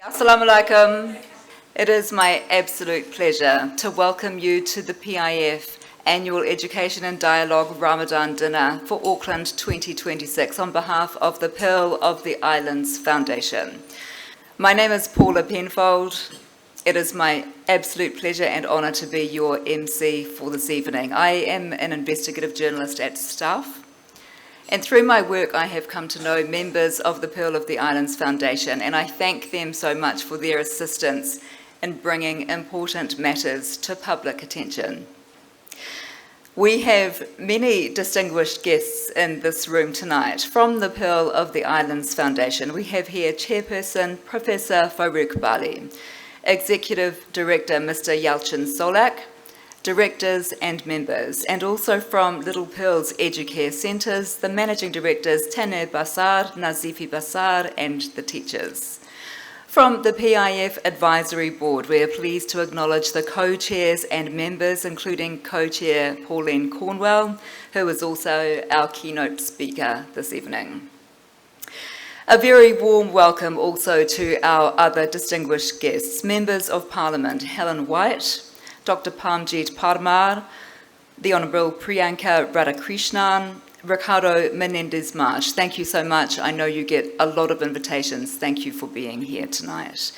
Assalamu alaikum. It is my absolute pleasure to welcome you to the PIF Annual Education and Dialogue Ramadan Dinner for Auckland 2026 on behalf of the Pearl of the Islands Foundation. My name is Paula Penfold. It is my absolute pleasure and honour to be your MC for this evening. I am an investigative journalist at Staff, and through my work I have come to know members of the Pearl of the Islands Foundation, and I thank them so much for their assistance in bringing important matters to public attention. We have many distinguished guests in this room tonight. From the Pearl of the Islands Foundation, we have here Chairperson Professor Farouk Bali, Executive Director Mr. Yalchin Solak, directors and members, and also from Little Pearl's Educare Centres, the Managing Directors Taner Basar, Nazifi Basar, and the teachers. From the PIF Advisory Board, we are pleased to acknowledge the co-chairs and members, including co-chair Pauline Cornwell, who is also our keynote speaker this evening. A very warm welcome also to our other distinguished guests, Members of Parliament Helen White, Dr. Parmjit Parmar, the Honourable Priyanka Radhakrishnan, Ricardo Menendez-Marsh. Thank you so much. I know you get a lot of invitations. Thank you for being here tonight.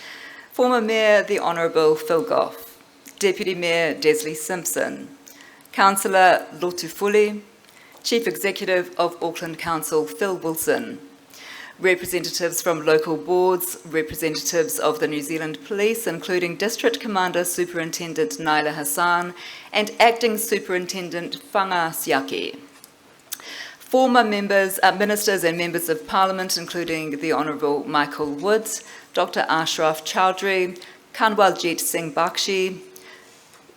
Former Mayor, the Honourable Phil Goff, Deputy Mayor Desley Simpson, Councillor Lotu Fuli, Chief Executive of Auckland Council Phil Wilson, representatives from local boards, representatives of the New Zealand Police, including District Commander Superintendent Naila Hassan and Acting Superintendent Whanga Siaki. Former ministers and members of Parliament, including the Honourable Michael Woods, Dr. Ashraf Chowdhury, Kanwaljit Singh Bakshi,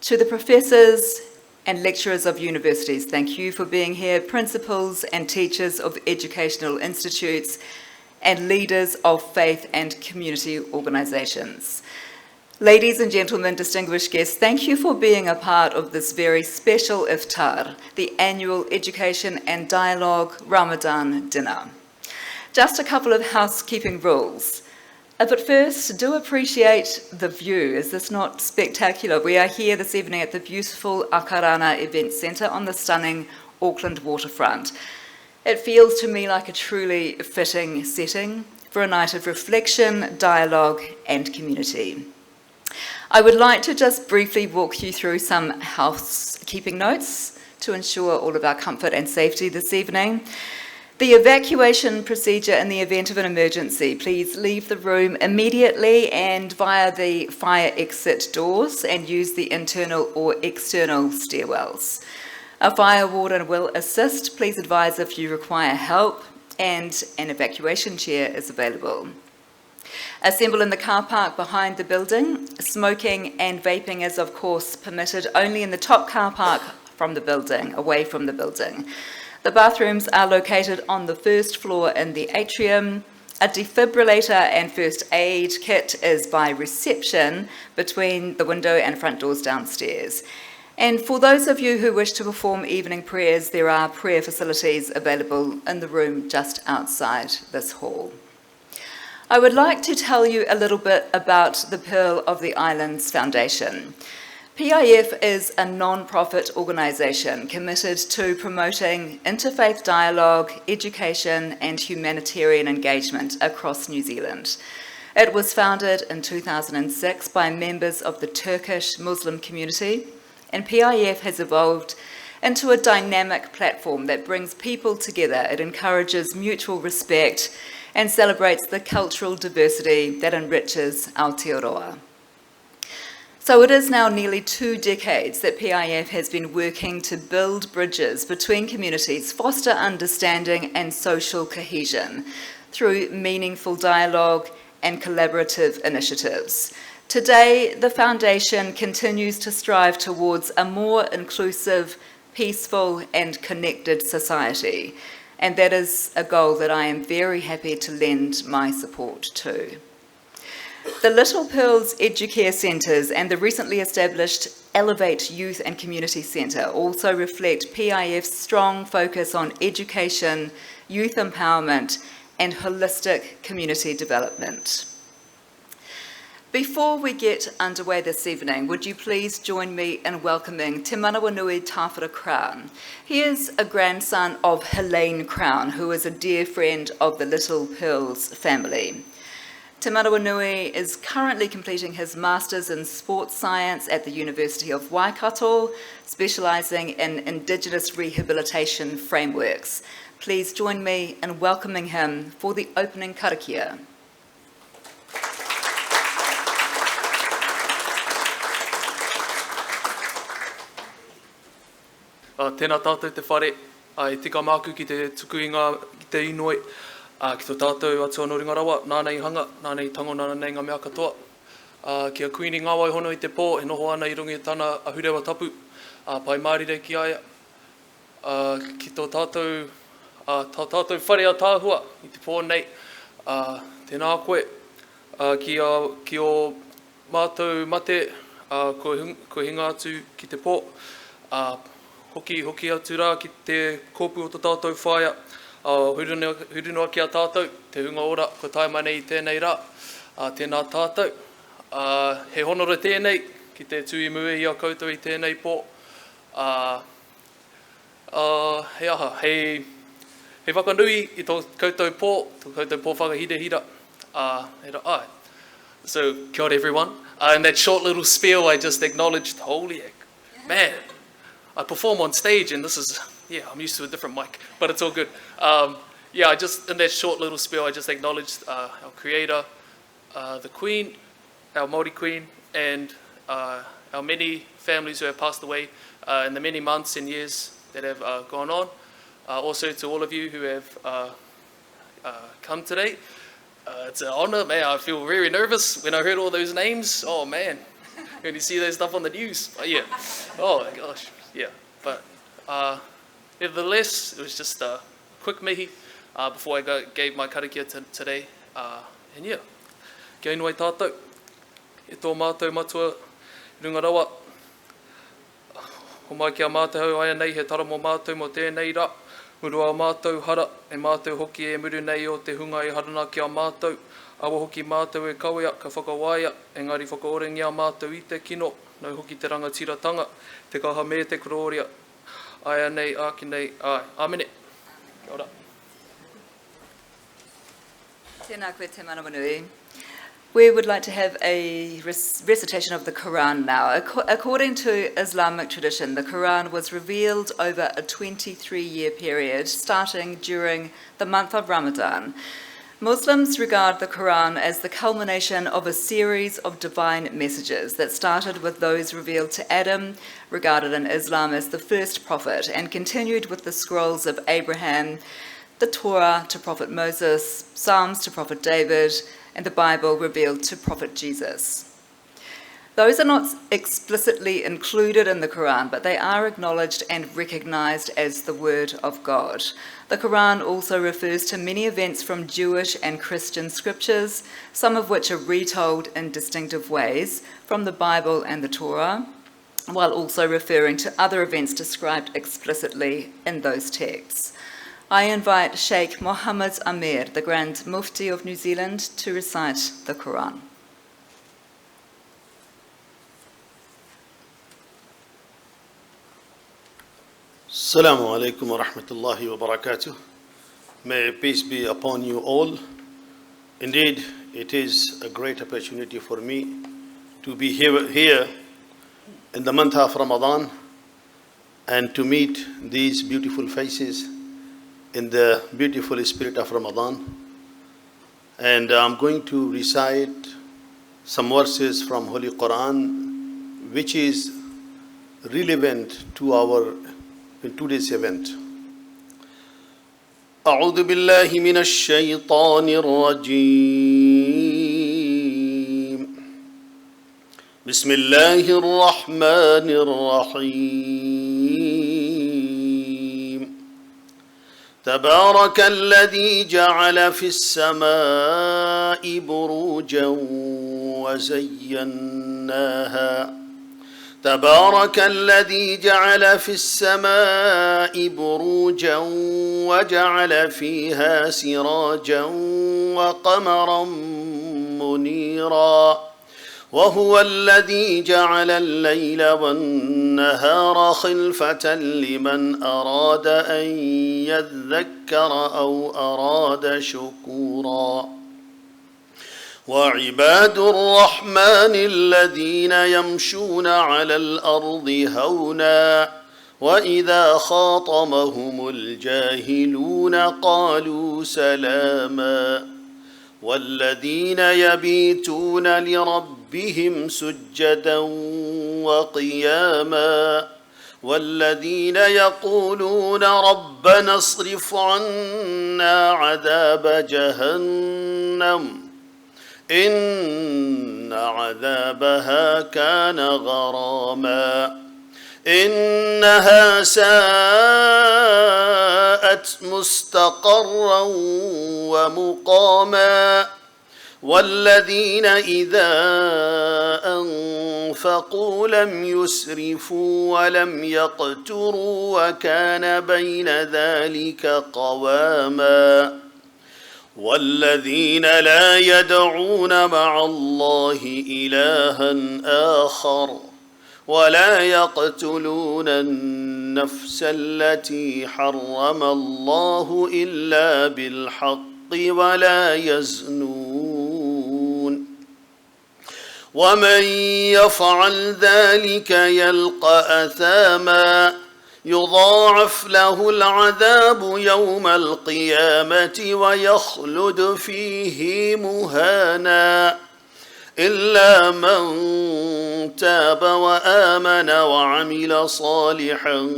to the professors and lecturers of universities, thank you for being here, principals and teachers of educational institutes, and leaders of faith and community organisations. Ladies and gentlemen, distinguished guests, thank you for being a part of this very special iftar, the annual Education and Dialogue Ramadan Dinner. Just a couple of housekeeping rules. But first, do appreciate the view. Is this not spectacular? We are here this evening at the beautiful Akarana Event Centre on the stunning Auckland waterfront. It feels to me like a truly fitting setting for a night of reflection, dialogue, and community. I would like to just briefly walk you through some housekeeping notes to ensure all of our comfort and safety this evening. The evacuation procedure in the event of an emergency, please leave the room immediately and via the fire exit doors and use the internal or external stairwells. A fire warden will assist. Please advise if you require help, and an evacuation chair is available. Assemble in the car park behind the building. Smoking and vaping is of course permitted only in the top car park from the building, away from the building. The bathrooms are located on the first floor in the atrium. A defibrillator and first aid kit is by reception between the window and front doors downstairs. And for those of you who wish to perform evening prayers, there are prayer facilities available in the room just outside this hall. I would like to tell you a little bit about the Pearl of the Islands Foundation. PIF is a non-profit organisation committed to promoting interfaith dialogue, education and humanitarian engagement across New Zealand. It was founded in 2006 by members of the Turkish Muslim community, and PIF has evolved into a dynamic platform that brings people together. It encourages mutual respect and celebrates the cultural diversity that enriches Aotearoa. So it is now nearly 2 decades that PIF has been working to build bridges between communities, foster understanding and social cohesion through meaningful dialogue and collaborative initiatives. Today, the Foundation continues to strive towards a more inclusive, peaceful and connected society, and that is a goal that I am very happy to lend my support to. The Little Pearl's Educare Centres and the recently established Elevate Youth and Community Centre also reflect PIF's strong focus on education, youth empowerment and holistic community development. Before we get underway this evening, would you please join me in welcoming Te Manawanui Tawhara Crown. He is a grandson of Helene Crown, who is a dear friend of the Little Pearls family. Te Manawanui is currently completing his Masters in Sports Science at the University of Waikato, specialising in Indigenous rehabilitation frameworks. Please join me in welcoming him for the opening karakia. Tēnā tātou te whare, e tika māku ki te tukuinga ki te inoi, ki tō tātou atua no ringarawa, nānei hanga, nānei tango, nānei ngā mea katoa. Kia kuini ngā wai hono i te pō, e noho ana i rungi tāna ahurewa tapu, pai mārire ki aia. Ki tō tātou, tā tātou whare a tāhua i te pō nei, tēnā koe, ki o mātou mate, ko hinga atu ki te pō, Hoki atu rā ki te kōpu o tō tātou whāia, hurunua ki a tātou, te hunga ora, ko tai mai nei i tēnei rā, tēnā tātou. He honora tēnei, ki te tui mue i a koutou i tēnei pō. He aha, he whakanui i tō koutou pō, tō koutou pō whakahirehira. So, kia ora everyone. In that short little spiel, I just acknowledged, holy heck, man. I perform on stage and this is, I'm used to a different mic, but it's all good. In that short little spiel, I just acknowledged our creator, the Queen, our Māori Queen, and our many families who have passed away in the many months and years that have gone on. Also to all of you who have come today. It's an honor, man. I feel very nervous when I heard all those names. Oh man, when you see that stuff on the news. But yeah, oh my gosh. Yeah, but nevertheless, it was just a quick mihi before I gave my karakia today. And yeah, kia inoi tātou, e tō mātou matua rungarawa. Ho mai kia mātou aia nei he tara mō mātou mō tēnei rā. Murua mātou hara, e mātou hoki e muru nei o te hunga e harana ki a mātou. Awa hoki mātou e kawea, ka whakawaia, engari whakaorengia mātou i te kino, nau hoki te rangatiratanga, te kaha me te kororia. Aia nei, aki nei, ai, amene. Kia ora. Tēnā koe te Manawanui. We would like to have a recitation of the Quran now. According to Islamic tradition, the Quran was revealed over a 23-year period, starting during the month of Ramadan. Muslims regard the Quran as the culmination of a series of divine messages that started with those revealed to Adam, regarded in Islam as the first prophet, and continued with the scrolls of Abraham, the Torah to Prophet Moses, Psalms to Prophet David, and the Bible revealed to Prophet Jesus. Those are not explicitly included in the Quran, but they are acknowledged and recognized as the Word of God. The Quran also refers to many events from Jewish and Christian scriptures, some of which are retold in distinctive ways from the Bible and the Torah, while also referring to other events described explicitly in those texts. I invite Sheikh Mohammed Amir, the Grand Mufti of New Zealand, to recite the Quran. Assalamu alaikum wa rahmatullahi wa barakatuh. May peace be upon you all. Indeed, it is a great opportunity for me to be here in the month of Ramadan and to meet these beautiful faces in the beautiful spirit of Ramadan. And I'm going to recite some verses from Holy Quran which is relevant to our today's event. أعوذ بالله من الشيطان الرجيم بسم الله الرحمن الرحيم تبارك الذي جعل في السماء بروجا وزيناها تبارك الذي جعل في السماء بروجا وجعل فيها سراجا وقمرا منيرا وهو الذي جعل الليل والنهار خلفة لمن أراد أن يذكر أو أراد شكورا وعباد الرحمن الذين يمشون على الأرض هونا وإذا خاطمهم الجاهلون قالوا سلاما والذين يبيتون لربهم سجدا وقياما والذين يقولون ربنا اصرف عنا عذاب جهنم إن عذابها كان غراما إنها ساءت مستقرا ومقاما والذين إذا أنفقوا لم يسرفوا ولم يقتروا وكان بين ذلك قواما والذين لا يدعون مع الله إلها آخر ولا يقتلون النفس التي حرم الله إلا بالحق ولا يزنون ومن يفعل ذلك يلقى أثاما يضاعف له العذاب يوم القيامة ويخلد فيه مهانا إلا من تاب وآمن وعمل صالحا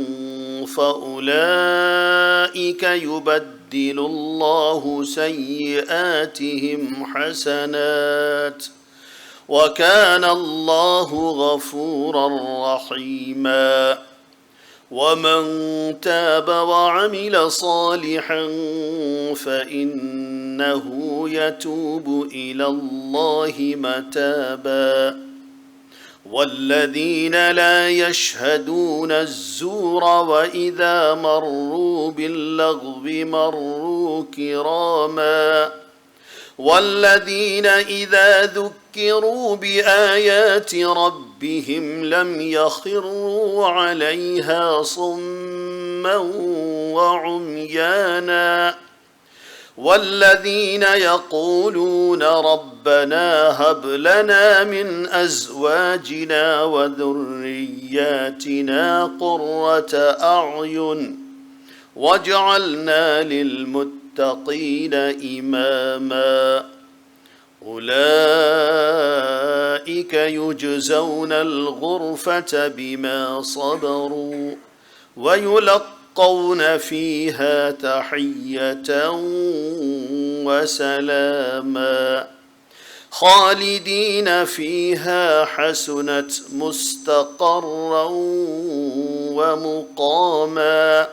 فأولئك يبدل الله سيئاتهم حسنات وكان الله غفورا رحيما ومن تاب وعمل صالحا فإنه يتوب إلى الله متابا والذين لا يشهدون الزور وإذا مروا باللغو مروا كراما والذين إذا ذكروا بآيات ربهم لم يخروا عليها صما وعميانا والذين يقولون ربنا هب لنا من أزواجنا وذرياتنا قرة أعين واجعلنا للمتقين إماما أولئك يجزون الغرفة بما صبروا ويلقون فيها تحية وسلاما خالدين فيها حسنت مستقرا ومقاما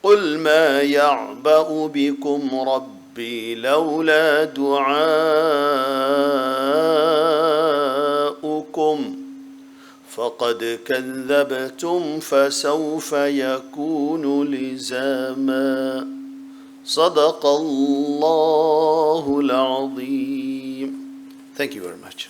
قل ما يعبأ بكم ربي لولا دعاؤكم فقد كذبتم فسوف يكون لزاما صدق الله العظيم. Thank you very much.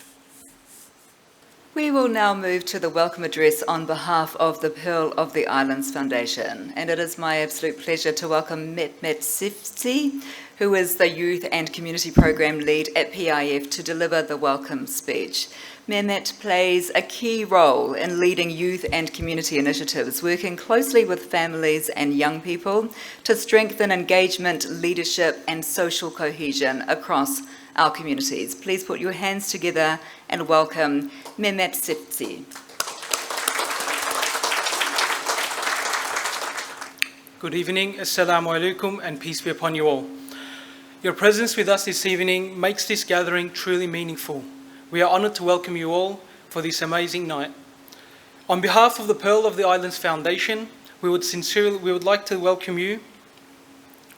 We will now move to the welcome address on behalf of the Pearl of the Islands Foundation, and it is my absolute pleasure to welcome Mehmet Sifsi, who is the Youth and Community Program Lead at PIF, to deliver the welcome speech. Mehmet plays a key role in leading youth and community initiatives, working closely with families and young people to strengthen engagement, leadership and social cohesion across our communities. Please put your hands together and welcome Mehmet Sifsi. Good evening, Assalamu alaikum, and peace be upon you all. Your presence with us this evening makes this gathering truly meaningful. We are honoured to welcome you all for this amazing night. On behalf of the Pearl of the Islands Foundation, we would like to welcome you.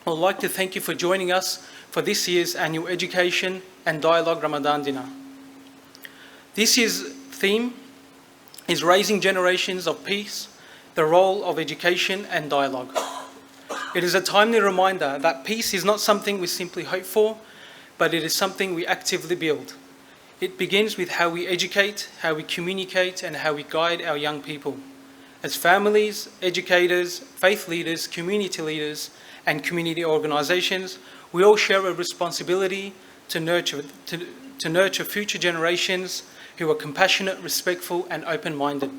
I would like to thank you for joining us for this year's annual Education and Dialogue Ramadan Dinner. This year's theme is Raising Generations of Peace, the Role of Education and Dialogue. It is a timely reminder that peace is not something we simply hope for, but it is something we actively build. It begins with how we educate, how we communicate, and how we guide our young people. As families, educators, faith leaders, community leaders, and community organisations, we all share a responsibility to nurture future generations who are compassionate, respectful, and open-minded.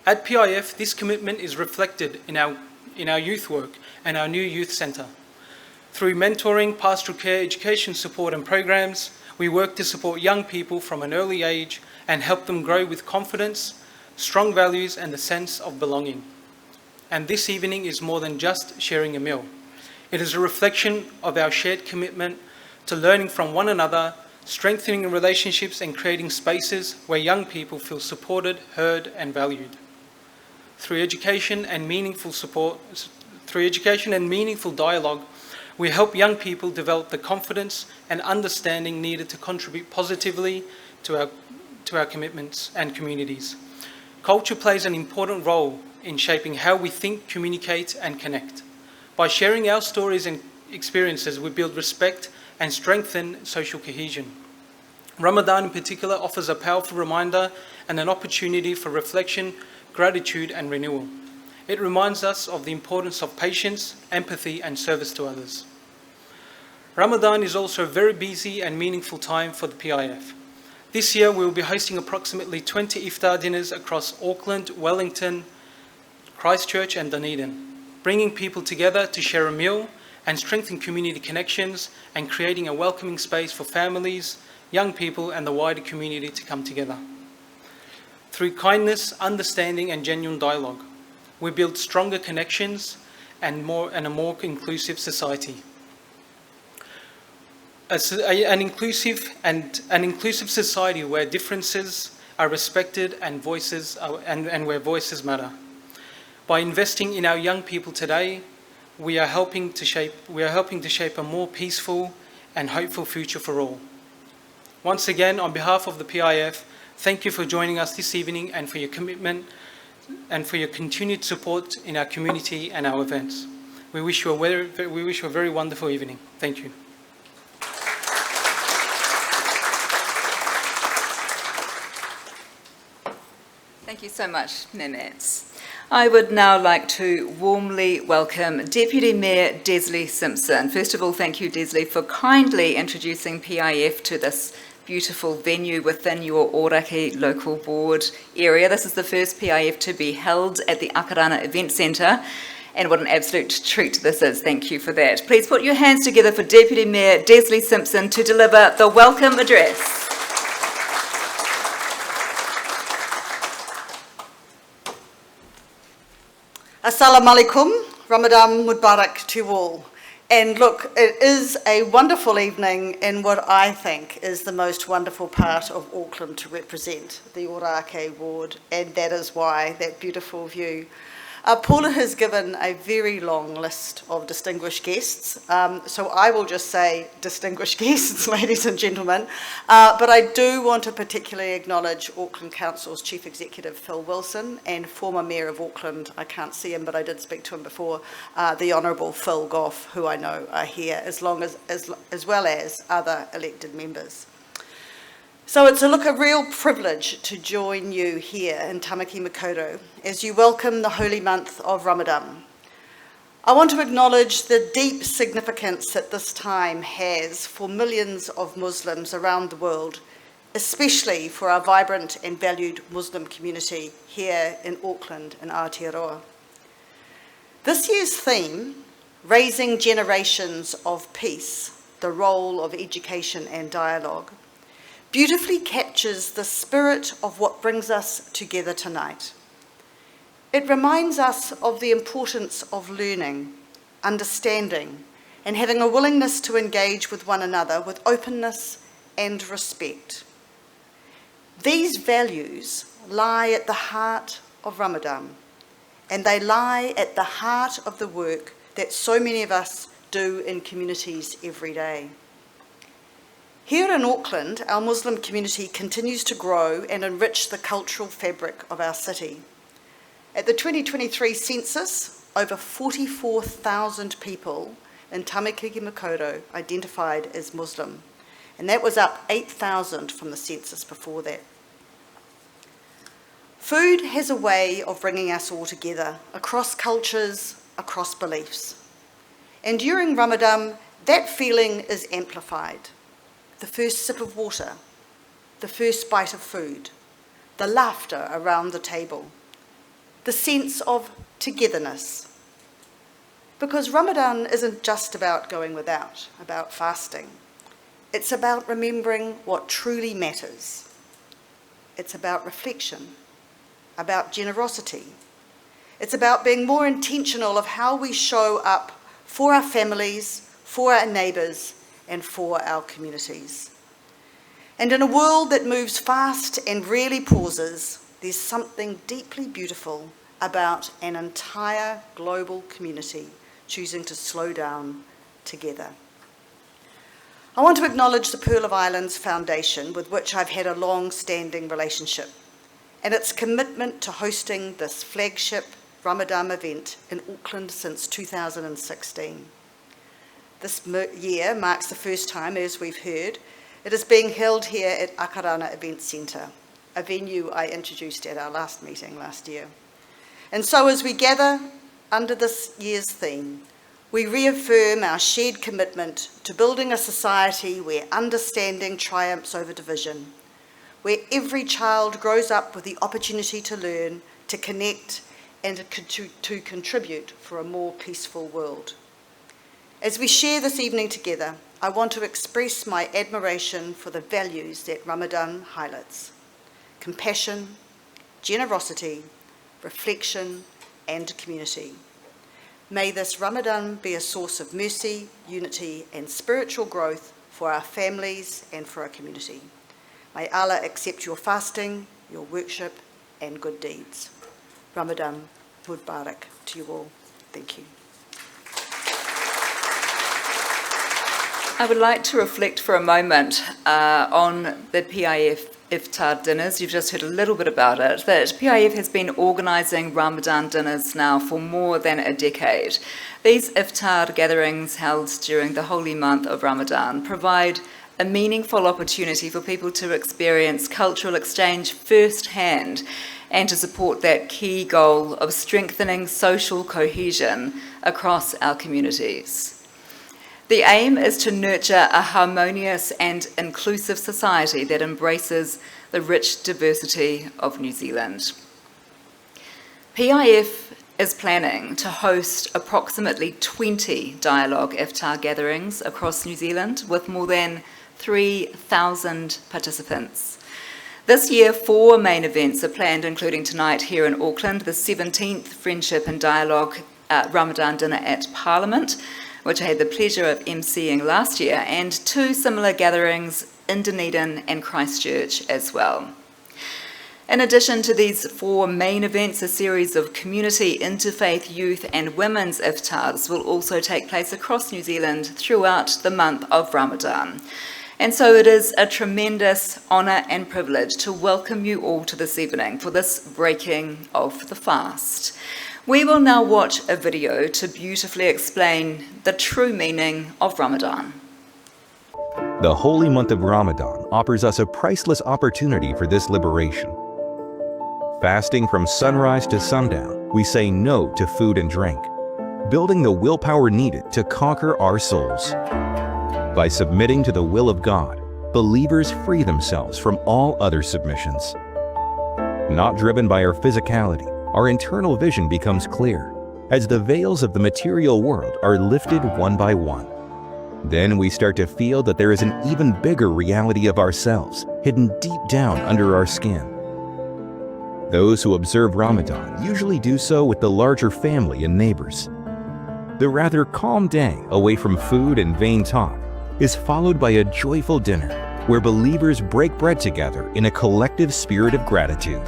At PIF, this commitment is reflected in our youth work and our new youth centre. Through mentoring, pastoral care, education support and programs, we work to support young people from an early age and help them grow with confidence, strong values and a sense of belonging. And this evening is more than just sharing a meal. It is a reflection of our shared commitment to learning from one another, strengthening relationships and creating spaces where young people feel supported, heard and valued. Through education and meaningful dialogue, we help young people develop the confidence and understanding needed to contribute positively to our commitments and communities. Culture plays an important role in shaping how we think, communicate and connect. By sharing our stories and experiences, we build respect and strengthen social cohesion. Ramadan in particular offers a powerful reminder and an opportunity for reflection, gratitude and renewal. It reminds us of the importance of patience, empathy and service to others. Ramadan is also a very busy and meaningful time for the PIF. This year we will be hosting approximately 20 iftar dinners across Auckland, Wellington, Christchurch and Dunedin, bringing people together to share a meal and strengthen community connections and creating a welcoming space for families, young people and the wider community to come together. Through kindness, understanding and genuine dialogue, we build stronger connections and a more inclusive society. An inclusive society where differences are respected and where voices matter. By investing in our young people today, we are helping to shape a more peaceful and hopeful future for all. Once again, on behalf of the PIF, thank you for joining us this evening and for your commitment and for your continued support in our community and our events. We wish you a very wonderful evening. Thank you. Thank you so much, Mehmet. I would now like to warmly welcome Deputy Mayor Desley Simpson. First of all, thank you, Desley, for kindly introducing PIF to this beautiful venue within your Ōrākei local board area. This is the first PIF to be held at the Akarana Event Centre, and what an absolute treat this is. Thank you for that. Please put your hands together for Deputy Mayor Desley Simpson to deliver the welcome address. Assalamu alaikum, Ramadan Mubarak to you all. And look, it is a wonderful evening in what I think is the most wonderful part of Auckland to represent, the Ōrākei ward, and that is why that beautiful view. Paula has given a very long list of distinguished guests, so I will just say distinguished guests, ladies and gentlemen, but I do want to particularly acknowledge Auckland Council's Chief Executive Phil Wilson and former Mayor of Auckland, I can't see him but I did speak to him before, the Honourable Phil Goff, who I know are here, as well as other elected members. So it's a real privilege to join you here in Tamaki Makaurau as you welcome the holy month of Ramadan. I want to acknowledge the deep significance that this time has for millions of Muslims around the world, especially for our vibrant and valued Muslim community here in Auckland and Aotearoa. This year's theme, Raising Generations of Peace, the Role of Education and Dialogue, beautifully captures the spirit of what brings us together tonight. It reminds us of the importance of learning, understanding, and having a willingness to engage with one another with openness and respect. These values lie at the heart of Ramadan, and they lie at the heart of the work that so many of us do in communities every day. Here in Auckland, our Muslim community continues to grow and enrich the cultural fabric of our city. At the 2023 census, over 44,000 people in Tamaki Makaurau identified as Muslim, and that was up 8,000 from the census before that. Food has a way of bringing us all together, across cultures, across beliefs. And during Ramadan, that feeling is amplified. The first sip of water, the first bite of food, the laughter around the table, the sense of togetherness. Because Ramadan isn't just about going without, about fasting. It's about remembering what truly matters. It's about reflection, about generosity. It's about being more intentional of how we show up for our families, for our neighbours, and for our communities. And in a world that moves fast and rarely pauses, there's something deeply beautiful about an entire global community choosing to slow down together. I want to acknowledge the Pearl of Islands Foundation, with which I've had a long-standing relationship, and its commitment to hosting this flagship Ramadan event in Auckland since 2016. This year marks the first time, as we've heard, it is being held here at Akarana Event Centre, a venue I introduced at our last meeting last year. And so as we gather under this year's theme, we reaffirm our shared commitment to building a society where understanding triumphs over division, where every child grows up with the opportunity to learn, to connect, and to contribute for a more peaceful world. As we share this evening together, I want to express my admiration for the values that Ramadan highlights: compassion, generosity, reflection, and community. May this Ramadan be a source of mercy, unity, and spiritual growth for our families and for our community. May Allah accept your fasting, your worship, and good deeds. Ramadan Mubarak to you all. Thank you. I would like to reflect for a moment on the PIF iftar dinners. You've just heard a little bit about it, that PIF has been organising Ramadan dinners now for more than a decade. These iftar gatherings held during the holy month of Ramadan provide a meaningful opportunity for people to experience cultural exchange firsthand and to support that key goal of strengthening social cohesion across our communities. The aim is to nurture a harmonious and inclusive society that embraces the rich diversity of New Zealand. PIF is planning to host approximately 20 dialogue iftar gatherings across New Zealand with more than 3,000 participants. This year, 4 main events are planned, including tonight here in Auckland, the 17th Friendship and Dialogue Ramadan Dinner at Parliament, which I had the pleasure of emceeing last year, and 2 similar gatherings in Dunedin and Christchurch as well. In addition to these 4 main events, a series of community, interfaith, youth and women's iftars will also take place across New Zealand throughout the month of Ramadan. And so it is a tremendous honour and privilege to welcome you all to this evening for this breaking of the fast. We will now watch a video to beautifully explain the true meaning of Ramadan. The holy month of Ramadan offers us a priceless opportunity for this liberation. Fasting from sunrise to sundown, we say no to food and drink, building the willpower needed to conquer our souls. By submitting to the will of God, believers free themselves from all other submissions. Not driven by our physicality, our internal vision becomes clear as the veils of the material world are lifted one by one. Then we start to feel that there is an even bigger reality of ourselves hidden deep down under our skin. Those who observe Ramadan usually do so with the larger family and neighbors. The rather calm day away from food and vain talk is followed by a joyful dinner where believers break bread together in a collective spirit of gratitude.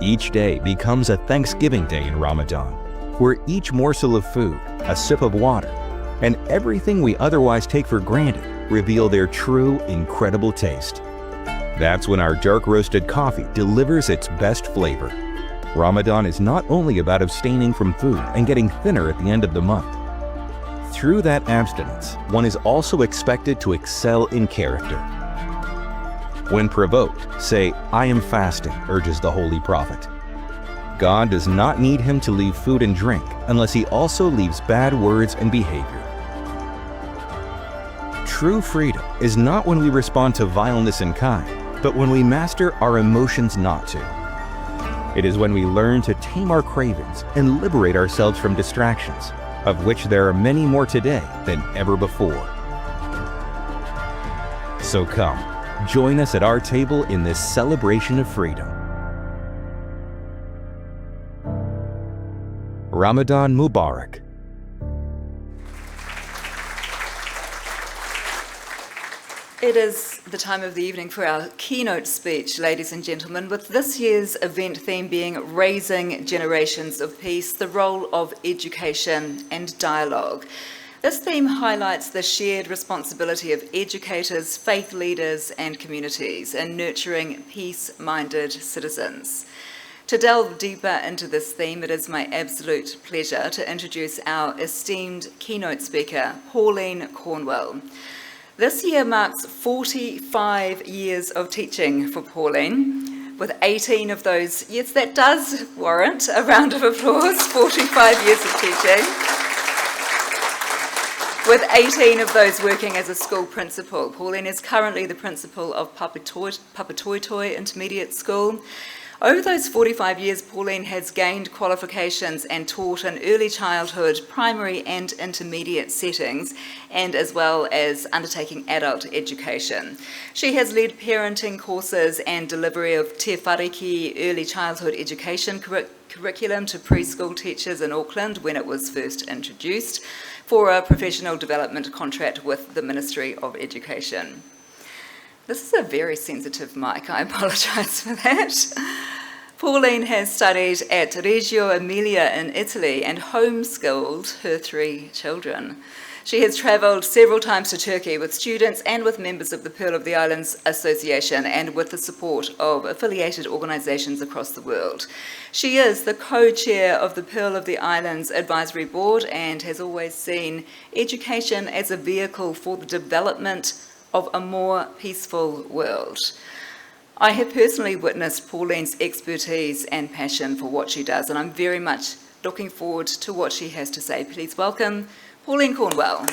Each day becomes a Thanksgiving day in Ramadan, where each morsel of food, a sip of water, and everything we otherwise take for granted reveal their true, incredible taste. That's when our dark roasted coffee delivers its best flavor. Ramadan is not only about abstaining from food and getting thinner at the end of the month. through that abstinence, one is also expected to excel in character. When provoked, say, "I am fasting," urges the Holy Prophet. God does not need him to leave food and drink unless he also leaves bad words and behavior. True freedom is not when we respond to vileness in kind, but when we master our emotions not to. It is when we learn to tame our cravings and liberate ourselves from distractions, of which there are many more today than ever before. So come, join us at our table in this celebration of freedom. Ramadan Mubarak. It is the time of the evening for our keynote speech, ladies and gentlemen, with this year's event theme being Raising Generations of Peace, the role of education and dialogue. This theme highlights the shared responsibility of educators, faith leaders and communities in nurturing peace-minded citizens. To delve deeper into this theme, it is my absolute pleasure to introduce our esteemed keynote speaker, Pauline Cornwell. This year marks 45 years of teaching for Pauline, with 18 of those, yes, that does warrant a round of applause, 45 years of teaching, with 18 of those working as a school principal. Pauline is currently the principal of Papatoetoe Intermediate School. Over those 45 years, Pauline has gained qualifications and taught in early childhood, primary and intermediate settings, and as well as undertaking adult education. She has led parenting courses and delivery of Te Whariki early childhood education curriculum to preschool teachers in Auckland when it was first introduced for a professional development contract with the Ministry of Education. This is a very sensitive mic, I apologise for that. Pauline has studied at Reggio Emilia in Italy and homeschooled her 3 children. She has travelled several times to Turkey with students and with members of the Pearl of the Islands Association and with the support of affiliated organisations across the world. She is the co-chair of the Pearl of the Islands Advisory Board and has always seen education as a vehicle for the development of a more peaceful world. I have personally witnessed Pauline's expertise and passion for what she does, and I'm very much looking forward to what she has to say. Please welcome Pauline Cornwell.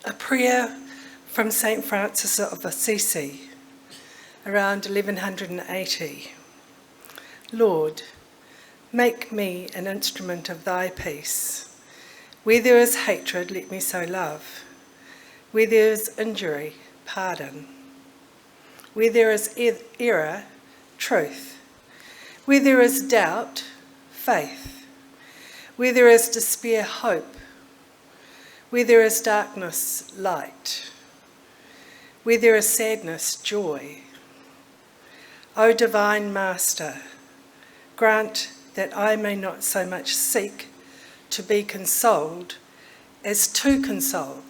A prayer from St. Francis of Assisi, around 1180. Lord, make me an instrument of thy peace. Where there is hatred, let me sow love. Where there is injury, pardon. Where there is error, truth. Where there is doubt, faith. Where there is despair, hope. Where there is darkness, light. Where there is sadness, joy. O Divine Master, grant that I may not so much seek to be consoled as to console,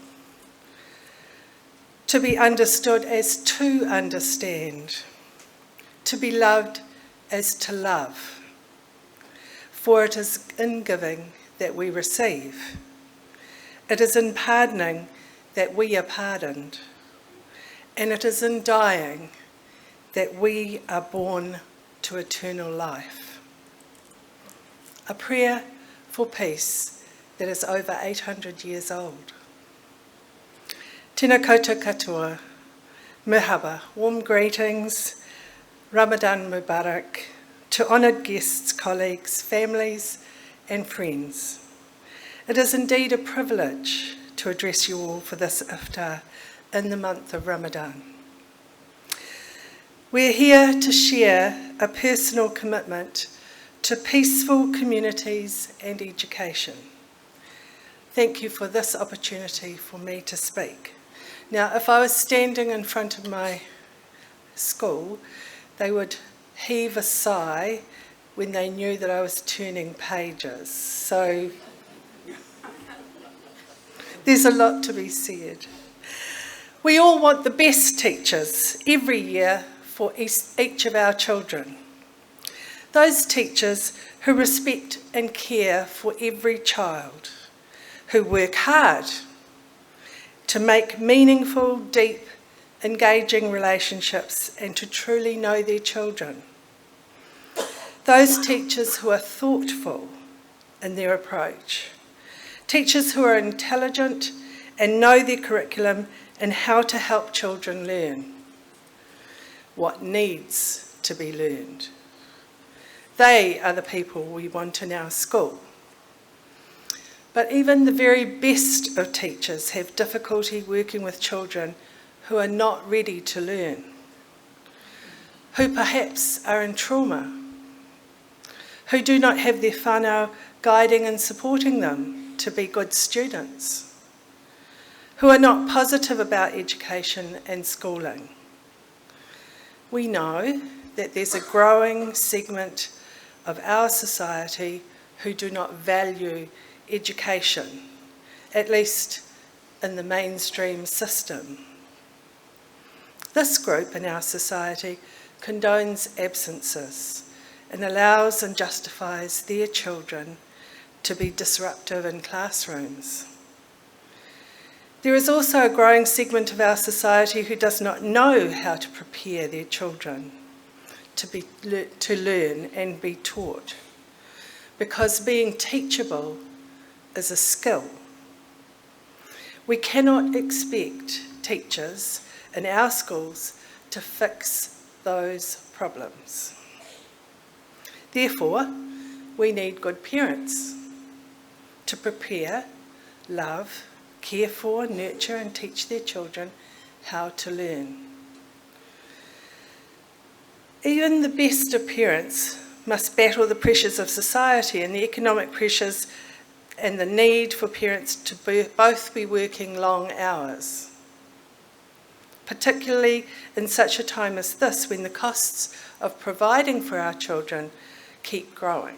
to be understood as to understand, to be loved as to love. For it is in giving that we receive. It is in pardoning that we are pardoned. And it is in dying that we are born to eternal life. A prayer for peace that is over 800 years old. Tēnā koutou katoa, merhaba, warm greetings, Ramadan Mubarak, to honoured guests, colleagues, families and friends. It is indeed a privilege to address you all for this iftar in the month of Ramadan. We're here to share a personal commitment to peaceful communities and education. Thank you for this opportunity for me to speak. Now, if I was standing in front of my school, they would heave a sigh when they knew that I was turning pages. So There's a lot to be said. We all want the best teachers every year for each of our children. Those teachers who respect and care for every child, who work hard to make meaningful, deep, engaging relationships and to truly know their children. Those teachers who are thoughtful in their approach. Teachers who are intelligent and know their curriculum and how to help children learn what needs to be learned. They are the people we want in our school. But even the very best of teachers have difficulty working with children who are not ready to learn, who perhaps are in trauma, who do not have their whānau guiding and supporting them to be good students, who are not positive about education and schooling. We know that there's a growing segment of our society who do not value education, at least in the mainstream system. This group in our society condones absences and allows and justifies their children to be disruptive in classrooms. There is also a growing segment of our society who does not know how to prepare their children to learn and be taught, because being teachable is a skill. We cannot expect teachers in our schools to fix those problems. Therefore, we need good parents to prepare, love, care for, nurture and teach their children how to learn. Even the best of parents must battle the pressures of society and the economic pressures and the need for parents to both be working long hours, particularly in such a time as this when the costs of providing for our children keep growing.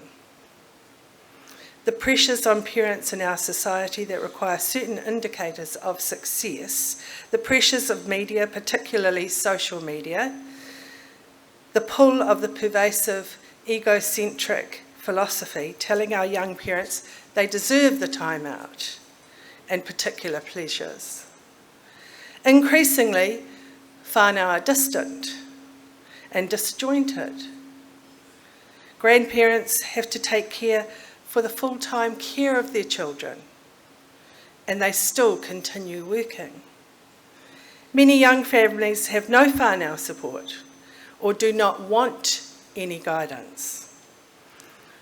The pressures on parents in our society that require certain indicators of success, the pressures of media, particularly social media, the pull of the pervasive egocentric philosophy telling our young parents they deserve the time out and particular pleasures. Increasingly, whānau are distant and disjointed. Grandparents have to take care for the full-time care of their children, and they still continue working. Many young families have no whānau support or do not want any guidance.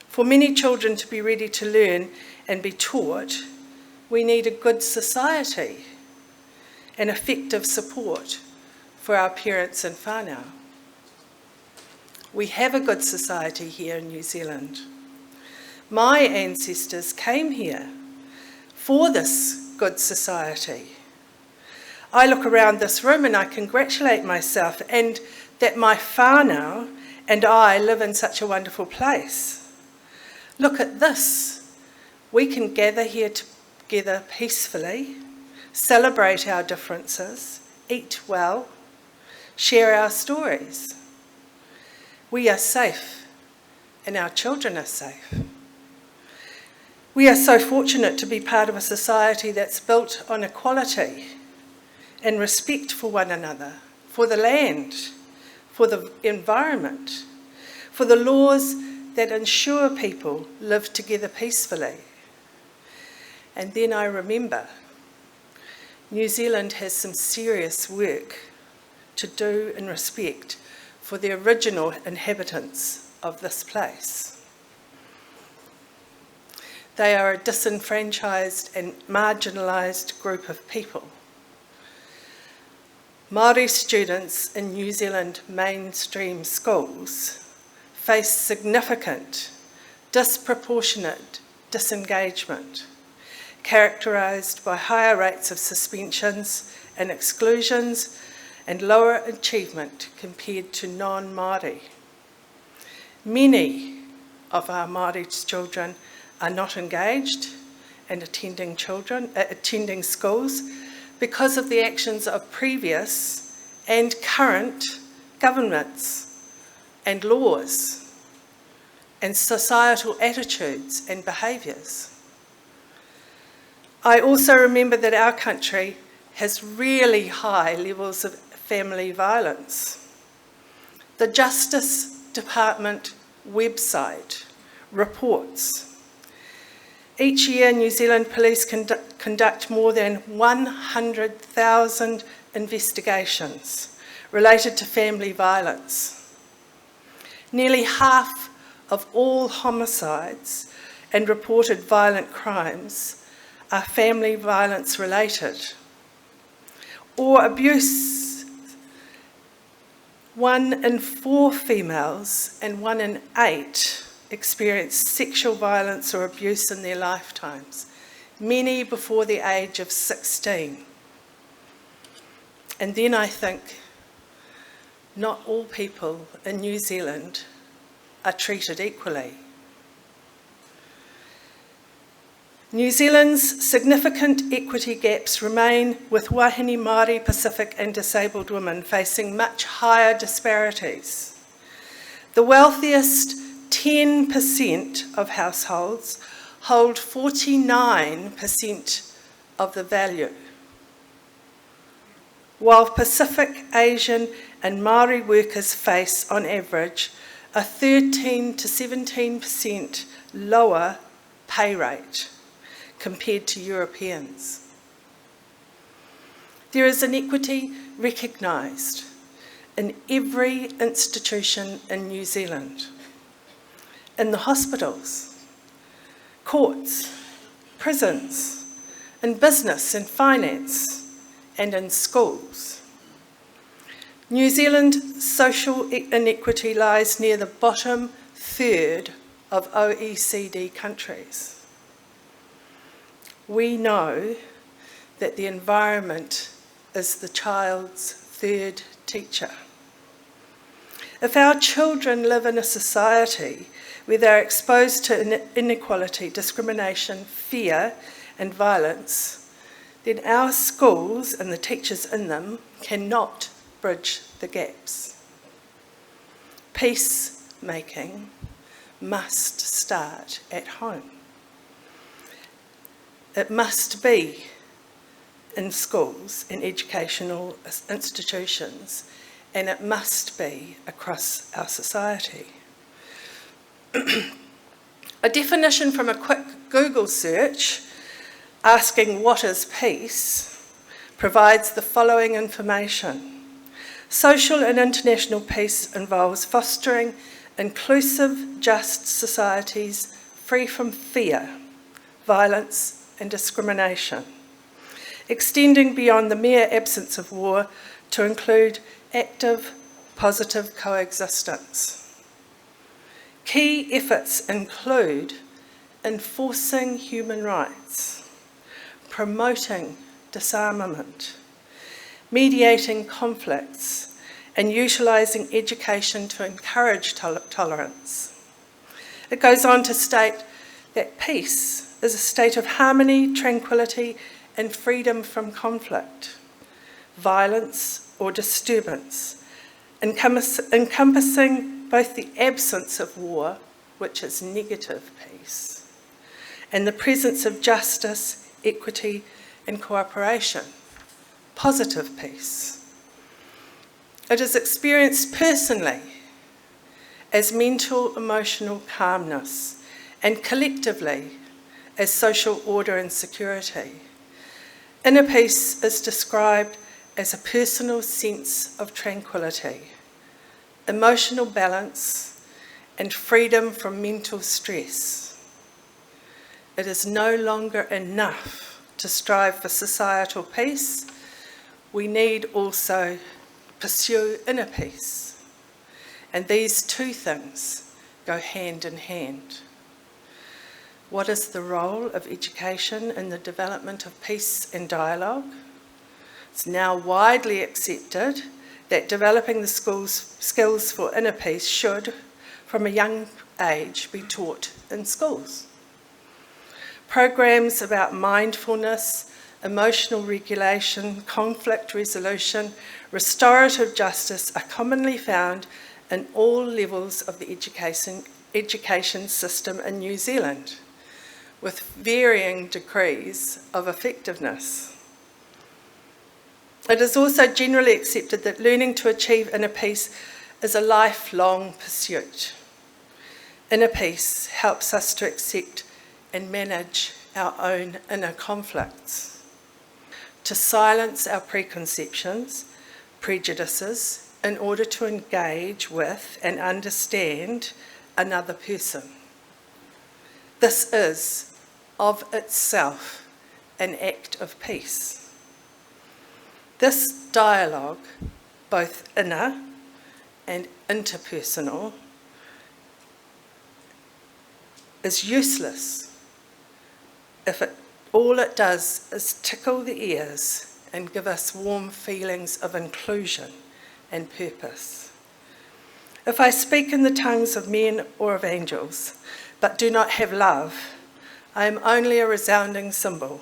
For many children to be ready to learn and be taught, we need a good society and effective support for our parents and whānau. We have a good society here in New Zealand. My ancestors came here for this good society. I look around this room and I congratulate myself and that my whānau and I live in such a wonderful place. Look at this. We can gather here together peacefully, celebrate our differences, eat well, share our stories. We are safe and our children are safe. We are so fortunate to be part of a society that's built on equality and respect for one another, for the land, for the environment, for the laws that ensure people live together peacefully. And then I remember New Zealand has some serious work to do in respect for the original inhabitants of this place. They are a disenfranchised and marginalised group of people. Māori students in New Zealand mainstream schools face significant, disproportionate disengagement, characterised by higher rates of suspensions and exclusions and lower achievement compared to non-Māori. Many of our Māori children are not engaged and attending schools because of the actions of previous and current governments and laws and societal attitudes and behaviours. I also remember that our country has really high levels of family violence. The Justice Department website reports each year New Zealand Police conduct more than 100,000 investigations related to family violence. Nearly half of all homicides and reported violent crimes are family violence related, or abuse. 1 in 4 females and 1 in 8 experience sexual violence or abuse in their lifetimes, many before the age of 16. And then I think, not all people in New Zealand are treated equally. New Zealand's significant equity gaps remain, with wahine Māori, Pacific and disabled women facing much higher disparities. The wealthiest 10% of households hold 49% of the value, while Pacific, Asian and Māori workers face, on average, a 13 to 17% lower pay rate compared to Europeans. There is inequity recognised in every institution in New Zealand, in the hospitals, courts, prisons, in business and finance, and in schools. New Zealand's social inequity lies near the bottom third of OECD countries. We know that the environment is the child's third teacher. If our children live in a society where they're exposed to inequality, discrimination, fear and violence, then our schools and the teachers in them cannot bridge the gaps. Peacemaking must start at home. It must be in schools and educational institutions, and it must be across our society. A definition from a quick Google search asking what is peace provides the following information. Social and international peace involves fostering inclusive, just societies free from fear, violence and discrimination, extending beyond the mere absence of war to include active, positive coexistence. Key efforts include enforcing human rights, promoting disarmament, mediating conflicts, and utilising education to encourage tolerance. It goes on to state that peace is a state of harmony, tranquility, and freedom from conflict, violence or disturbance, encompassing both the absence of war, which is negative peace, and the presence of justice, equity, and cooperation, positive peace. It is experienced personally as mental, emotional calmness, and collectively as social order and security. Inner peace is described as a personal sense of tranquility, emotional balance, and freedom from mental stress. It is no longer enough to strive for societal peace. We need also pursue inner peace. And these two things go hand in hand. What is the role of education in the development of peace and dialogue? It's now widely accepted that developing the skills for inner peace should, from a young age, be taught in schools. Programs about mindfulness, emotional regulation, conflict resolution, restorative justice are commonly found in all levels of the education system in New Zealand, with varying degrees of effectiveness. It is also generally accepted that learning to achieve inner peace is a lifelong pursuit. Inner peace helps us to accept and manage our own inner conflicts, to silence our preconceptions, prejudices, in order to engage with and understand another person. This is, of itself, an act of peace. This dialogue, both inner and interpersonal, is useless if all it does is tickle the ears and give us warm feelings of inclusion and purpose. If I speak in the tongues of men or of angels, but do not have love, I am only a resounding cymbal.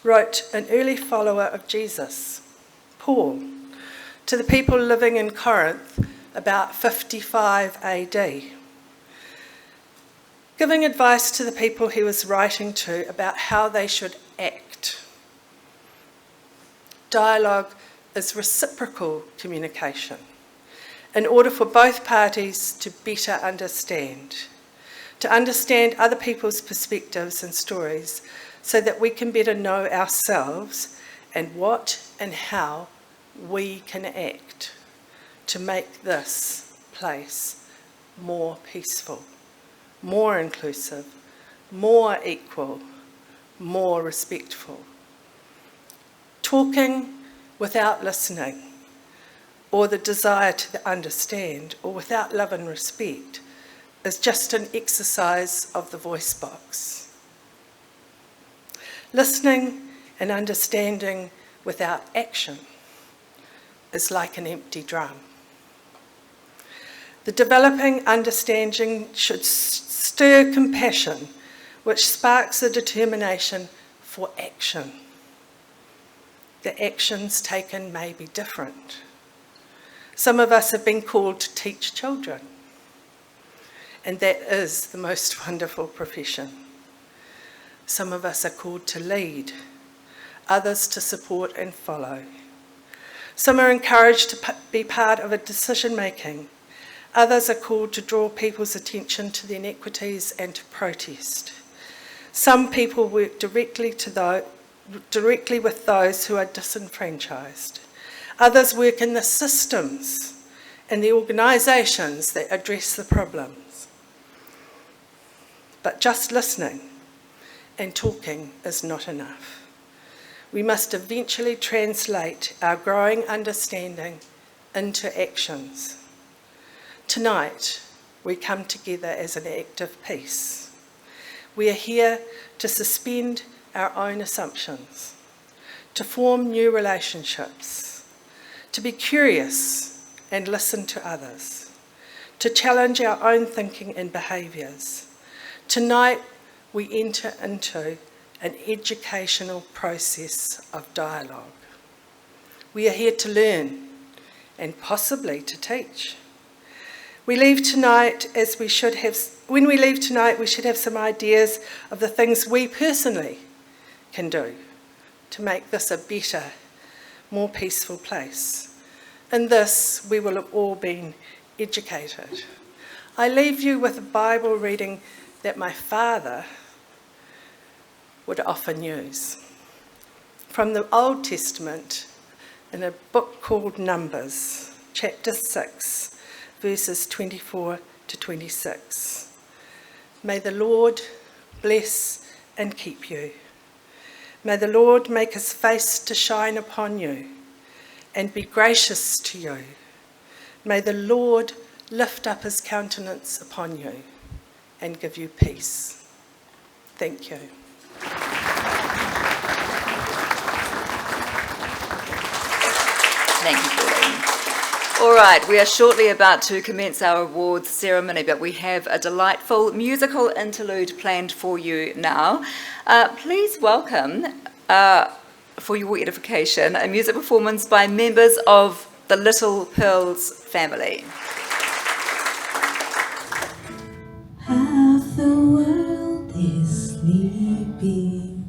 Wrote an early follower of Jesus, Paul, to the people living in Corinth about 55 AD, giving advice to the people he was writing to about how they should act. Dialogue is reciprocal communication in order for both parties to better understand other people's perspectives and stories, so that we can better know ourselves and what and how we can act to make this place more peaceful, more inclusive, more equal, more respectful. Talking without listening, or the desire to understand, or without love and respect, is just an exercise of the voice box. Listening and understanding without action is like an empty drum. The developing understanding should stir compassion, which sparks a determination for action. The actions taken may be different. Some of us have been called to teach children, and that is the most wonderful profession. Some of us are called to lead, others to support and follow. Some are encouraged to be part of a decision-making. Others are called to draw people's attention to the inequities and to protest. Some people work directly with those who are disenfranchised. Others work in the systems and the organisations that address the problems. But just listening and talking is not enough. We must eventually translate our growing understanding into actions. Tonight, we come together as an act of peace. We are here to suspend our own assumptions, to form new relationships, to be curious and listen to others, to challenge our own thinking and behaviours. Tonight, we enter into an educational process of dialogue. We are here to learn and possibly to teach. When we leave tonight, we should have some ideas of the things we personally can do to make this a better, more peaceful place. In this, we will have all been educated. I leave you with a Bible reading that my father would often use. From the Old Testament, in a book called Numbers, chapter 6, verses 24 to 26. May the Lord bless and keep you. May the Lord make his face to shine upon you and be gracious to you. May the Lord lift up his countenance upon you and give you peace. Thank you. Thank you, Pauline. All right, we are shortly about to commence our awards ceremony, but we have a delightful musical interlude planned for you now. Please welcome, for your edification, a music performance by members of the Little Pearls family. Half the world is sleeping,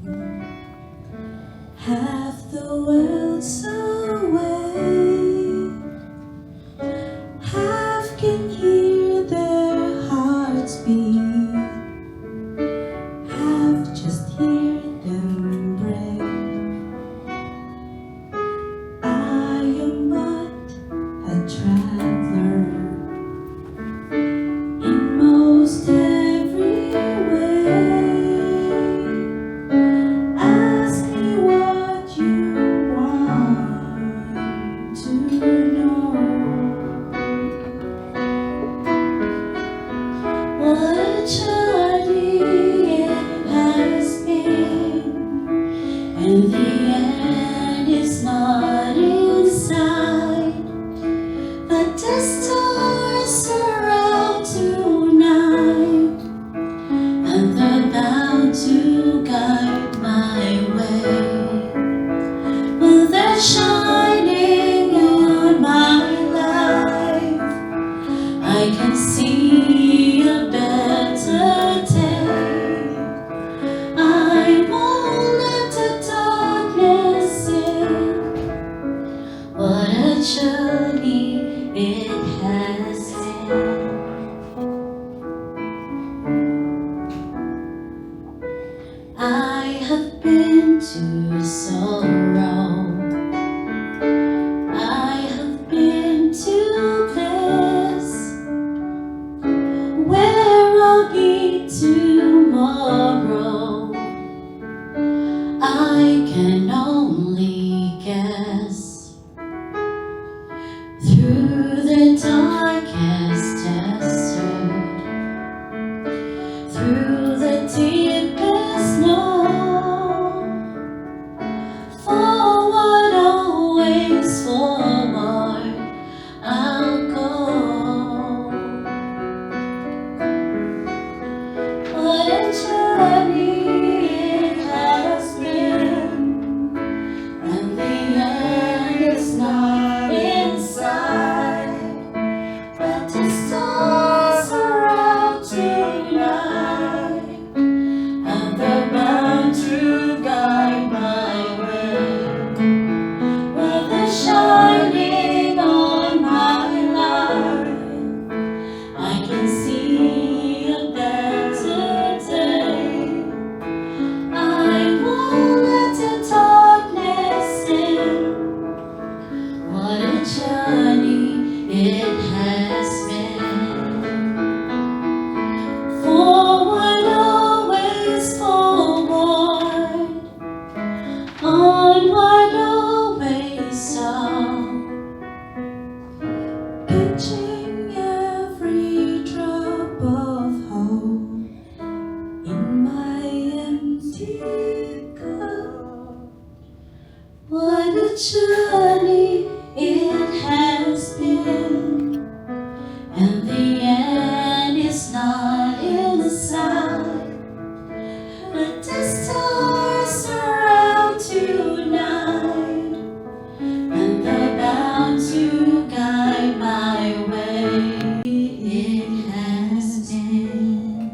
half the world's awake, half can hear their hearts beat, half just hear them break. I am but a traveler in most every way. Ask me what you want to know. What a journey it has been, and the end is not in sight. But the stars are out tonight, and they're bound to guide my way. Well, they're shining on my life. I can see a better day. I won't let the darkness in. What a journey it has been. I have been to sorrow, I have been to bliss, where I'll be tomorrow I can only guess. Through the darkest desert, through the deepest snow, forward, always forward, I'll go. What a journey it has been, and the end is not in sight. But the stars are out tonight, and they're bound to guide my way. Well, they're shining on my life. I can see a better day. I won't let the darkness in. What a journey it has been. Forward, always forward, onward, always on. Pitching every drop of hope in my empty cup. What a journey it has been, and the end is not in sight. But the stars are out tonight, and they're bound to guide my way. It has been.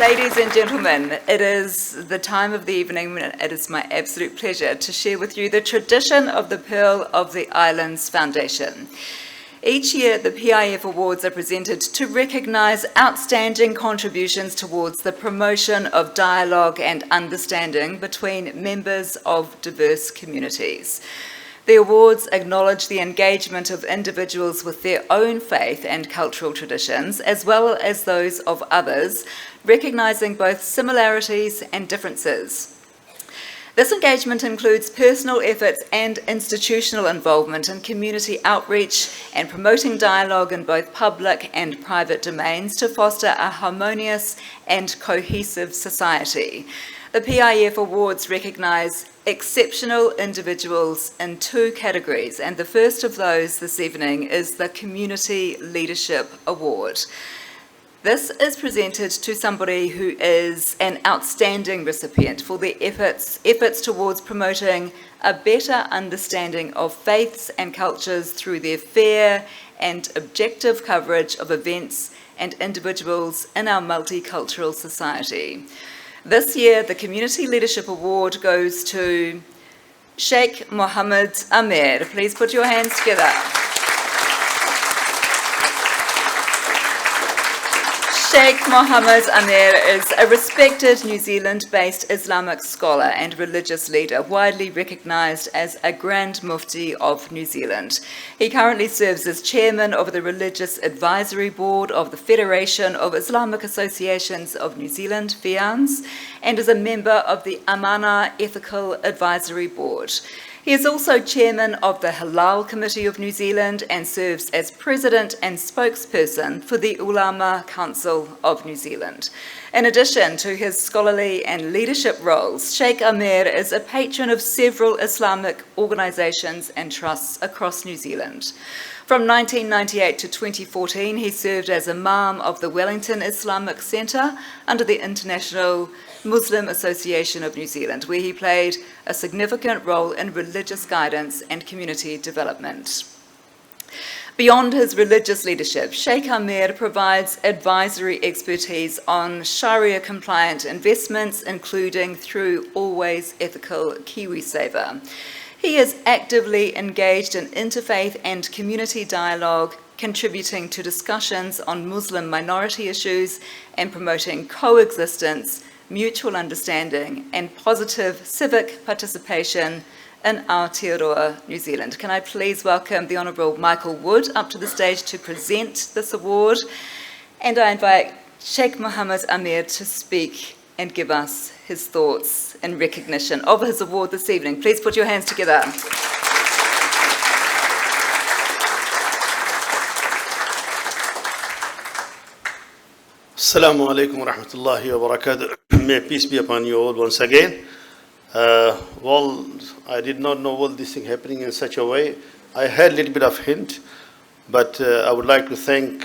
Ladies and gentlemen, it is the time of the evening when it is my absolute pleasure to share with you the tradition of the Pearl of the Islands Foundation. Each year, the PIF Awards are presented to recognise outstanding contributions towards the promotion of dialogue and understanding between members of diverse communities. The awards acknowledge the engagement of individuals with their own faith and cultural traditions, as well as those of others, recognising both similarities and differences. This engagement includes personal efforts and institutional involvement in community outreach and promoting dialogue in both public and private domains to foster a harmonious and cohesive society. The PIF Awards recognise exceptional individuals in two categories, and the first of those this evening is the Community Leadership Award. This is presented to somebody who is an outstanding recipient for their efforts towards promoting a better understanding of faiths and cultures through their fair and objective coverage of events and individuals in our multicultural society. This year, the Community Leadership Award goes to Sheikh Mohammed Amer. Please put your hands together. Sheikh Mohammed Amer is a respected New Zealand-based Islamic scholar and religious leader, widely recognised as a Grand Mufti of New Zealand. He currently serves as chairman of the Religious Advisory Board of the Federation of Islamic Associations of New Zealand, FIANZ, and is a member of the Amana Ethical Advisory Board. He is also chairman of the Halal Committee of New Zealand and serves as president and spokesperson for the Ulama Council of New Zealand. In addition to his scholarly and leadership roles, Sheikh Amer is a patron of several Islamic organisations and trusts across New Zealand. From 1998 to 2014, he served as Imam of the Wellington Islamic Centre under the International Muslim Association of New Zealand, where he played a significant role in religious guidance and community development. Beyond his religious leadership, Sheikh Amer provides advisory expertise on Sharia-compliant investments, including through Always Ethical KiwiSaver. He is actively engaged in interfaith and community dialogue, contributing to discussions on Muslim minority issues and promoting coexistence, mutual understanding and positive civic participation in Aotearoa, New Zealand. Can I please welcome the Honourable Michael Wood up to the stage to present this award? And I invite Sheikh Mohammed Amer to speak and give us his thoughts in recognition of his award this evening. Please put your hands together. Assalamu alaikum wa rahmatullahi wa barakatuh. May peace be upon you all once again. Well, I did not know all this thing happening in such a way. I had a little bit of hint, but I would like to thank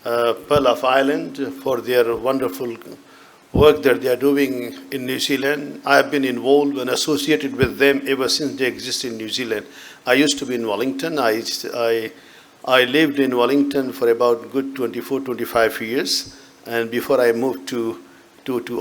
Pearl of Ireland for their wonderful work that they are doing in New Zealand. I have been involved and associated with them ever since they exist in New Zealand. I used to be in Wellington. I lived in Wellington for about good 24, 25 years. And before I moved to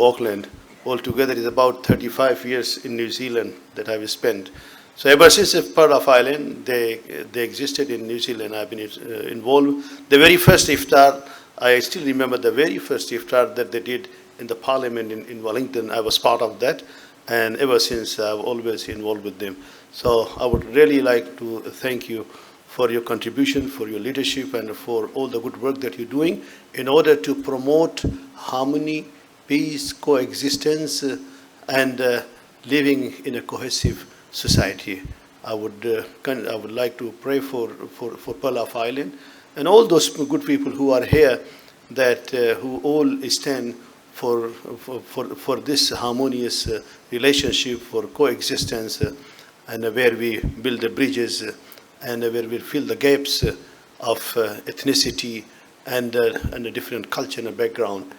Auckland, altogether it's about 35 years in New Zealand that I've spent. So ever since Pearl of Ireland, they existed in New Zealand. I've been involved. The very first iftar, I still remember the very first iftar that they did in the parliament in Wellington. I was part of that, and ever since I've always involved with them. So I would really like to thank you for your contribution, for your leadership, and for all the good work that you're doing in order to promote harmony, peace, coexistence, and living in a cohesive society. I would like to pray for Pearl of Ireland and all those good people who are here, that who all stand for this harmonious relationship, for coexistence, and where we build the bridges and where we fill the gaps of ethnicity and a different culture and background.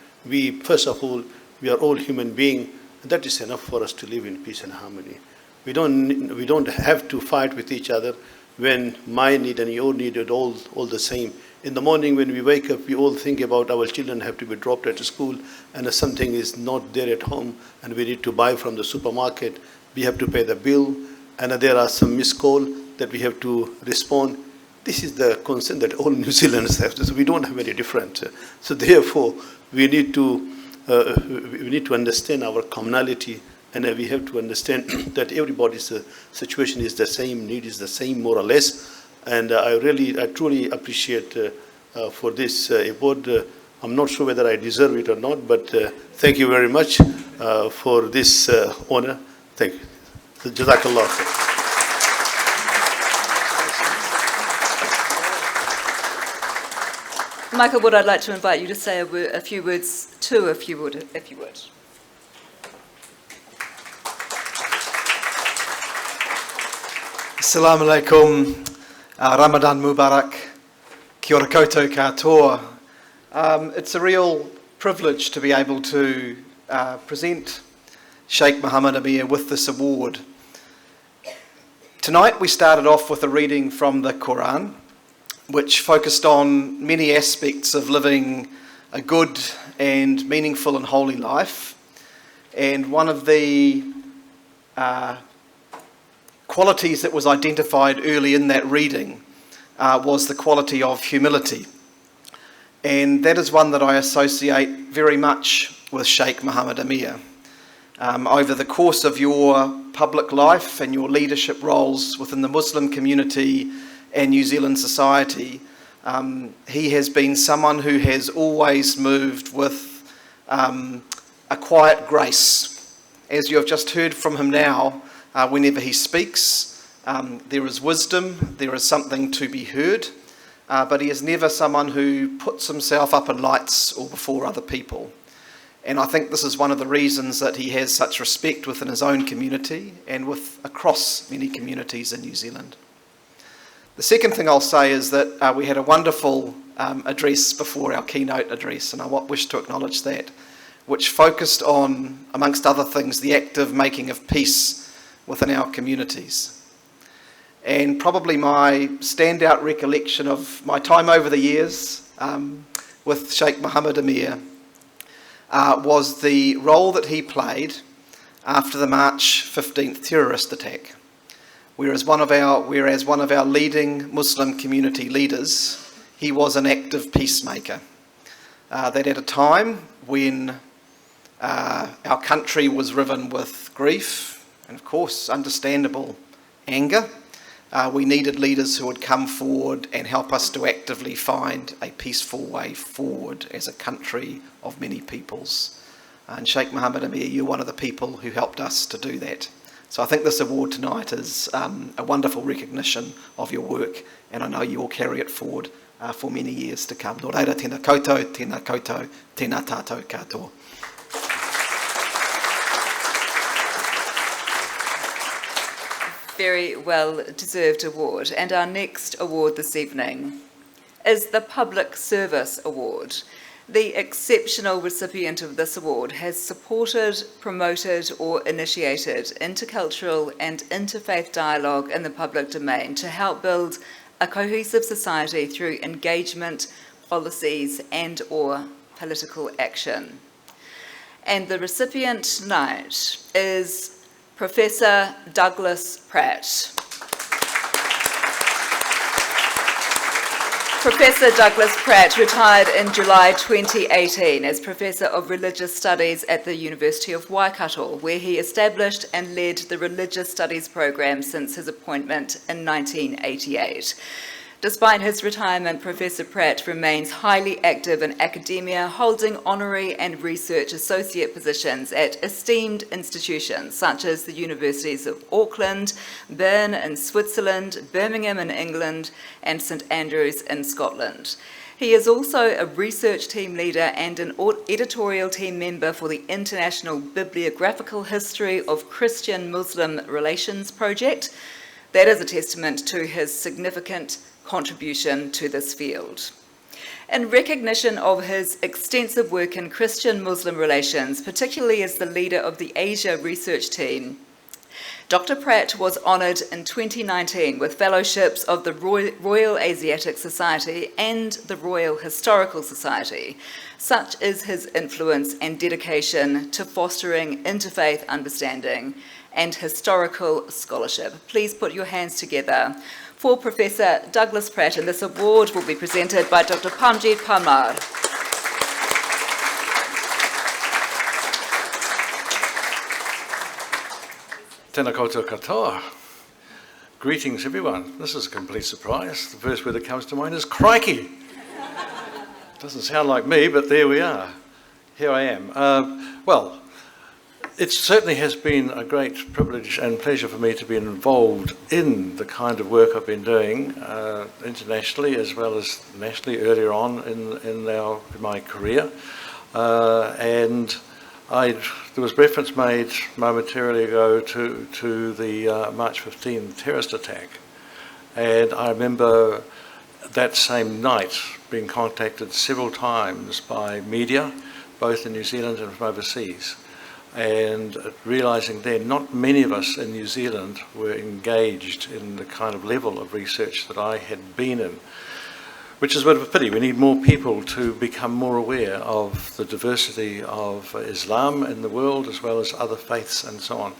First of all, we are all human beings, and that is enough for us to live in peace and harmony. We don't have to fight with each other when my need and your need are all the same. In the morning when we wake up, we all think about our children have to be dropped at school, and if something is not there at home and we need to buy from the supermarket, we have to pay the bill, and there are some missed calls that we have to respond. This is the concern that all New Zealanders have. So we don't have any different. So therefore, we need to understand our commonality, and we have to understand that everybody's situation is the same, need is the same, more or less. And I truly appreciate for this award. I'm not sure whether I deserve it or not, but thank you very much for this honor. Thank you. Jazakallah khair. Michael Wood, I'd like to invite you to say a few words too, if you would. Assalamu alaikum, Ramadan Mubarak, kia ora koutou katoa. It's a real privilege to be able to present Sheikh Mohammed Amir with this award. Tonight we started off with a reading from the Quran, which focused on many aspects of living a good and meaningful and holy life. And one of the qualities that was identified early in that reading was the quality of humility. And that is one that I associate very much with Sheikh Mohammed Amir. Over the course of your public life and your leadership roles within the Muslim community and New Zealand society, he has been someone who has always moved with a quiet grace. As you have just heard from him now, whenever he speaks, there is wisdom, there is something to be heard, but he is never someone who puts himself up in lights or before other people. And I think this is one of the reasons that he has such respect within his own community and across many communities in New Zealand. The second thing I'll say is that we had a wonderful address before our keynote address, and I wish to acknowledge that, which focused on, amongst other things, the active making of peace within our communities. And probably my standout recollection of my time over the years with Sheikh Mohammed Amir was the role that he played after the March 15th terrorist attack. Whereas one of our leading Muslim community leaders, he was an active peacemaker. That at a time when our country was riven with grief and, of course, understandable anger, we needed leaders who would come forward and help us to actively find a peaceful way forward as a country of many peoples. And Sheikh Mohammed Amir, you're one of the people who helped us to do that. So I think this award tonight is a wonderful recognition of your work, and I know you will carry it forward for many years to come. Nō reira, tēnā koutou, tēnā tātou katoa. Very well-deserved award. And our next award this evening is the Public Service Award. The exceptional recipient of this award has supported, promoted or initiated intercultural and interfaith dialogue in the public domain to help build a cohesive society through engagement, policies and or political action. And the recipient tonight is Professor Douglas Pratt. Professor Douglas Pratt retired in July 2018 as Professor of Religious Studies at the University of Waikato, where he established and led the Religious Studies program since his appointment in 1988. Despite his retirement, Professor Pratt remains highly active in academia, holding honorary and research associate positions at esteemed institutions such as the Universities of Auckland, Bern in Switzerland, Birmingham in England, and St Andrews in Scotland. He is also a research team leader and an editorial team member for the International Bibliographical History of Christian-Muslim Relations project. That is a testament to his significant contribution to this field. In recognition of his extensive work in Christian-Muslim relations, particularly as the leader of the Asia research team, Dr. Pratt was honoured in 2019 with fellowships of the Royal Asiatic Society and the Royal Historical Society. Such is his influence and dedication to fostering interfaith understanding and historical scholarship. Please put your hands together for Professor Douglas Pratt, and this award will be presented by Dr. Pamjit Parmar. Tēnā koutou katoa. Greetings everyone. This is a complete surprise. The first word that comes to mind is crikey. Doesn't sound like me, but there we are. Here I am. Well, it certainly has been a great privilege and pleasure for me to be involved in the kind of work I've been doing internationally as well as nationally earlier on in my career. And There was reference made momentarily ago to the March 15 terrorist attack, and I remember that same night being contacted several times by media, both in New Zealand and from overseas, and realising then not many of us in New Zealand were engaged in the kind of level of research that I had been in, which is a bit of a pity. We need more people to become more aware of the diversity of Islam in the world, as well as other faiths and so on.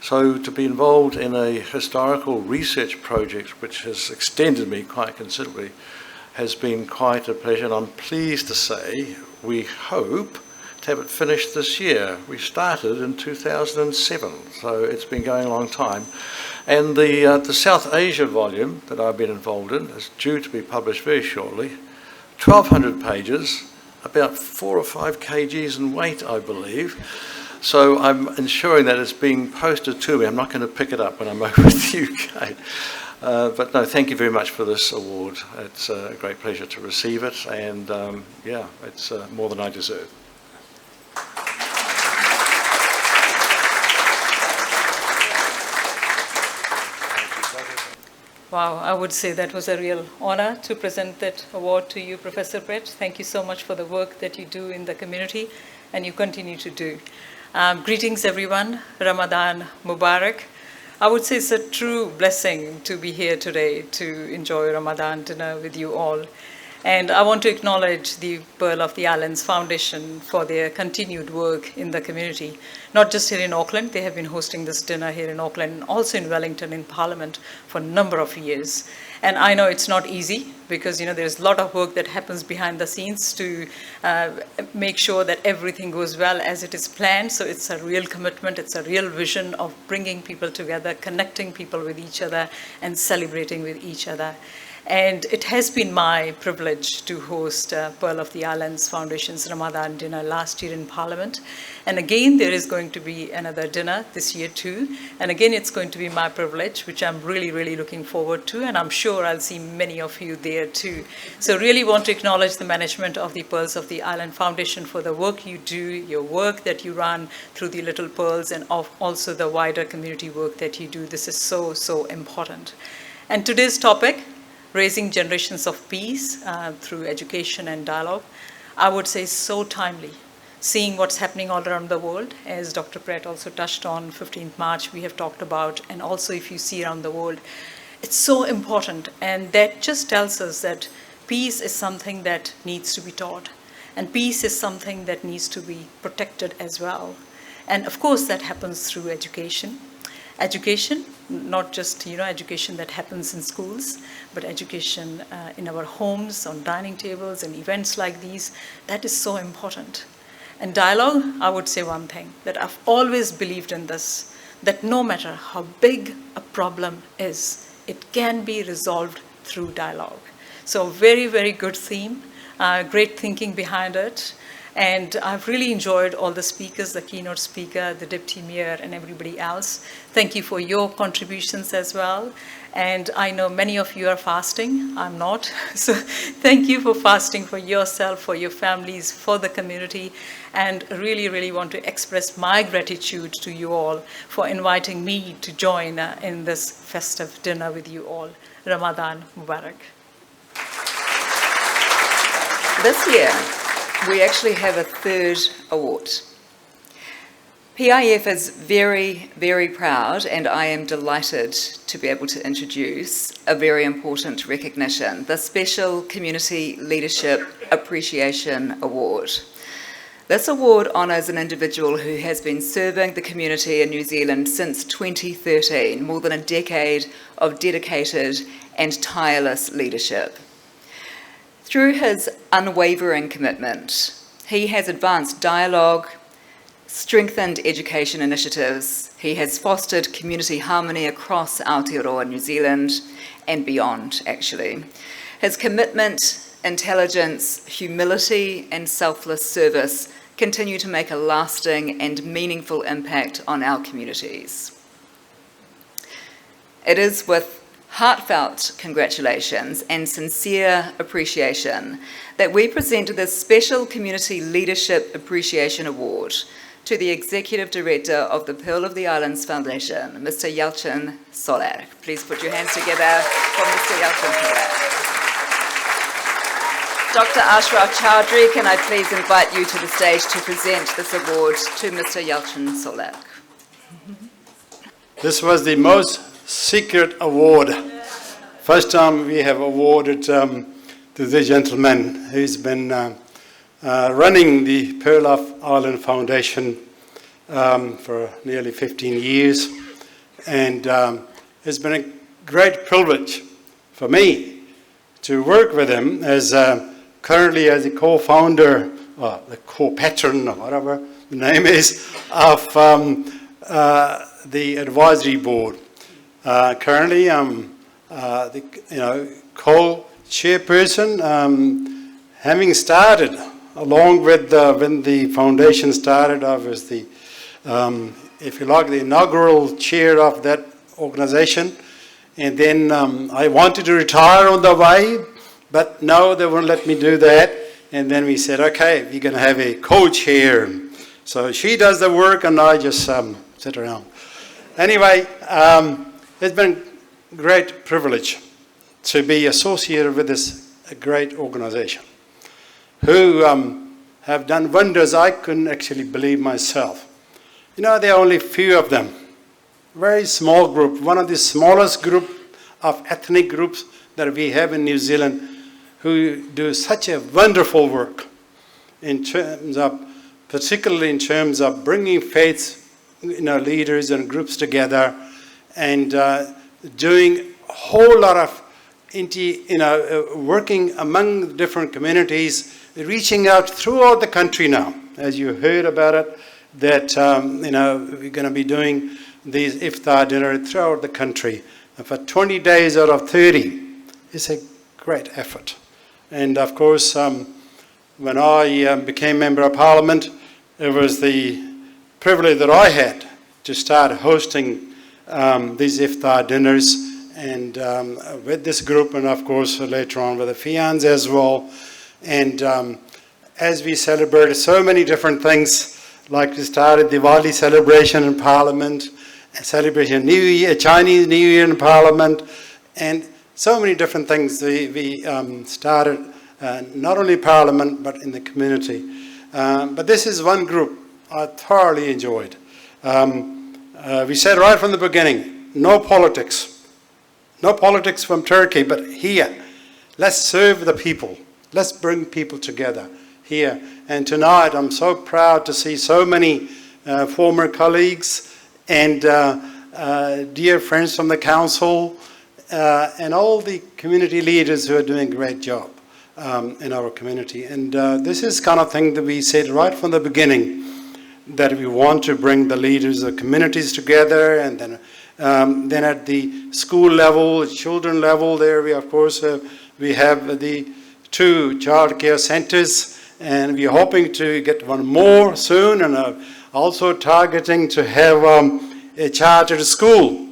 So to be involved in a historical research project which has extended me quite considerably has been quite a pleasure, and I'm pleased to say we hope to have it finished this year. We started in 2007, so it's been going a long time. And the South Asia volume that I've been involved in is due to be published very shortly. 1,200 pages, about 4 or 5 kgs in weight, I believe. So I'm ensuring that it's being posted to me. I'm not going to pick it up when I'm over in the UK. But no, thank you very much for this award. It's a great pleasure to receive it, and yeah, it's more than I deserve. Wow, I would say that was a real honor to present that award to you, Professor Brett. Thank you so much for the work that you do in the community and you continue to do. Greetings, everyone. Ramadan Mubarak. I would say it's a true blessing to be here today to enjoy Ramadan dinner with you all. And I want to acknowledge the Pearl of the Islands Foundation for their continued work in the community. Not just here in Auckland, they have been hosting this dinner here in Auckland, and also in Wellington in Parliament for a number of years. And I know it's not easy because, you know, there's a lot of work that happens behind the scenes to make sure that everything goes well as it is planned. So it's a real commitment, it's a real vision of bringing people together, connecting people with each other, and celebrating with each other. And it has been my privilege to host Pearl of the Islands Foundation's Ramadan dinner last year in Parliament. And again, there is going to be another dinner this year too. And again, it's going to be my privilege, which I'm really, really looking forward to. And I'm sure I'll see many of you there too. So really want to acknowledge the management of the Pearls of the Island Foundation for the work you do, your work that you run through the Little Pearls, and also the wider community work that you do. This is so, so important. And today's topic, raising generations of peace through education and dialogue, I would say so timely. Seeing what's happening all around the world, as Dr. Pratt also touched on, 15th March we have talked about, and also if you see around the world, it's so important. And that just tells us that peace is something that needs to be taught. And peace is something that needs to be protected as well. And of course that happens through education. Education, not just education that happens in schools, but education in our homes, on dining tables, and events like these. That is so important. And dialogue, I would say one thing, that I've always believed in this, that no matter how big a problem is, it can be resolved through dialogue. So very, very good theme, great thinking behind it. And I've really enjoyed all the speakers, the keynote speaker, the deputy mayor, and everybody else. Thank you for your contributions as well. And I know many of you are fasting. I'm not. So thank you for fasting for yourself, for your families, for the community. And really, really want to express my gratitude to you all for inviting me to join in this festive dinner with you all. Ramadan Mubarak. This year, we actually have a third award. PIF is very, very proud, and I am delighted to be able to introduce a very important recognition, the Special Community Leadership Appreciation Award. This award honours an individual who has been serving the community in New Zealand since 2013, more than a decade of dedicated and tireless leadership. Through his unwavering commitment, he has advanced dialogue, strengthened education initiatives, he has fostered community harmony across Aotearoa New Zealand and beyond, actually. His commitment, intelligence, humility, and selfless service continue to make a lasting and meaningful impact on our communities. It is with heartfelt congratulations and sincere appreciation that we present this Special Community Leadership Appreciation Award to the Executive Director of the Pearl of the Islands Foundation, Mr. Yalcin Solar. Please put your hands together for Mr. Yalcin Solar. Dr. Ashraf Chowdhury, can I please invite you to the stage to present this award to Mr. Yalcin Solar. This was the most secret award. First time we have awarded to this gentleman who's been running the Pearl of Ireland Foundation for nearly 15 years. And it's been a great privilege for me to work with him as currently as a co-founder, or the co-patron, or whatever the name is, of the advisory board. Currently, I'm the co-chairperson, having started along with when the foundation started. I was the, if you like, the inaugural chair of that organization. And then I wanted to retire on the way, but no, they wouldn't let me do that. And then we said, okay, we're going to have a co-chair. So she does the work and I just sit around. Anyway, it's been a great privilege to be associated with this great organization who have done wonders I couldn't actually believe myself. You know, there are only few of them. Very small group, one of the smallest group of ethnic groups that we have in New Zealand who do such a wonderful work in terms of, particularly in terms of bringing faiths, leaders and groups together and doing a whole lot of working among different communities, reaching out throughout the country now. As you heard about it, that we're going to be doing these iftar dinner throughout the country for 20 days out of 30. It's a great effort. And of course, when I became Member of Parliament, it was the privilege that I had to start hosting these iftar dinners and with this group, and of course later on with the Fians as well. And as we celebrated so many different things, like we started Diwali celebration in Parliament, celebration New Year, Chinese New Year in Parliament, and so many different things we started, not only Parliament, but in the community. But this is one group I thoroughly enjoyed. We said right from the beginning, no politics. No politics from Turkey, but here. Let's serve the people. Let's bring people together here. And tonight, I'm so proud to see so many former colleagues and dear friends from the council and all the community leaders who are doing a great job in our community. And this is kind of thing that we said right from the beginning, that we want to bring the leaders of communities together, and then at the school level, children level, there we of course we have the 2 child care centers, and we're hoping to get one more soon, and also targeting to have a chartered school.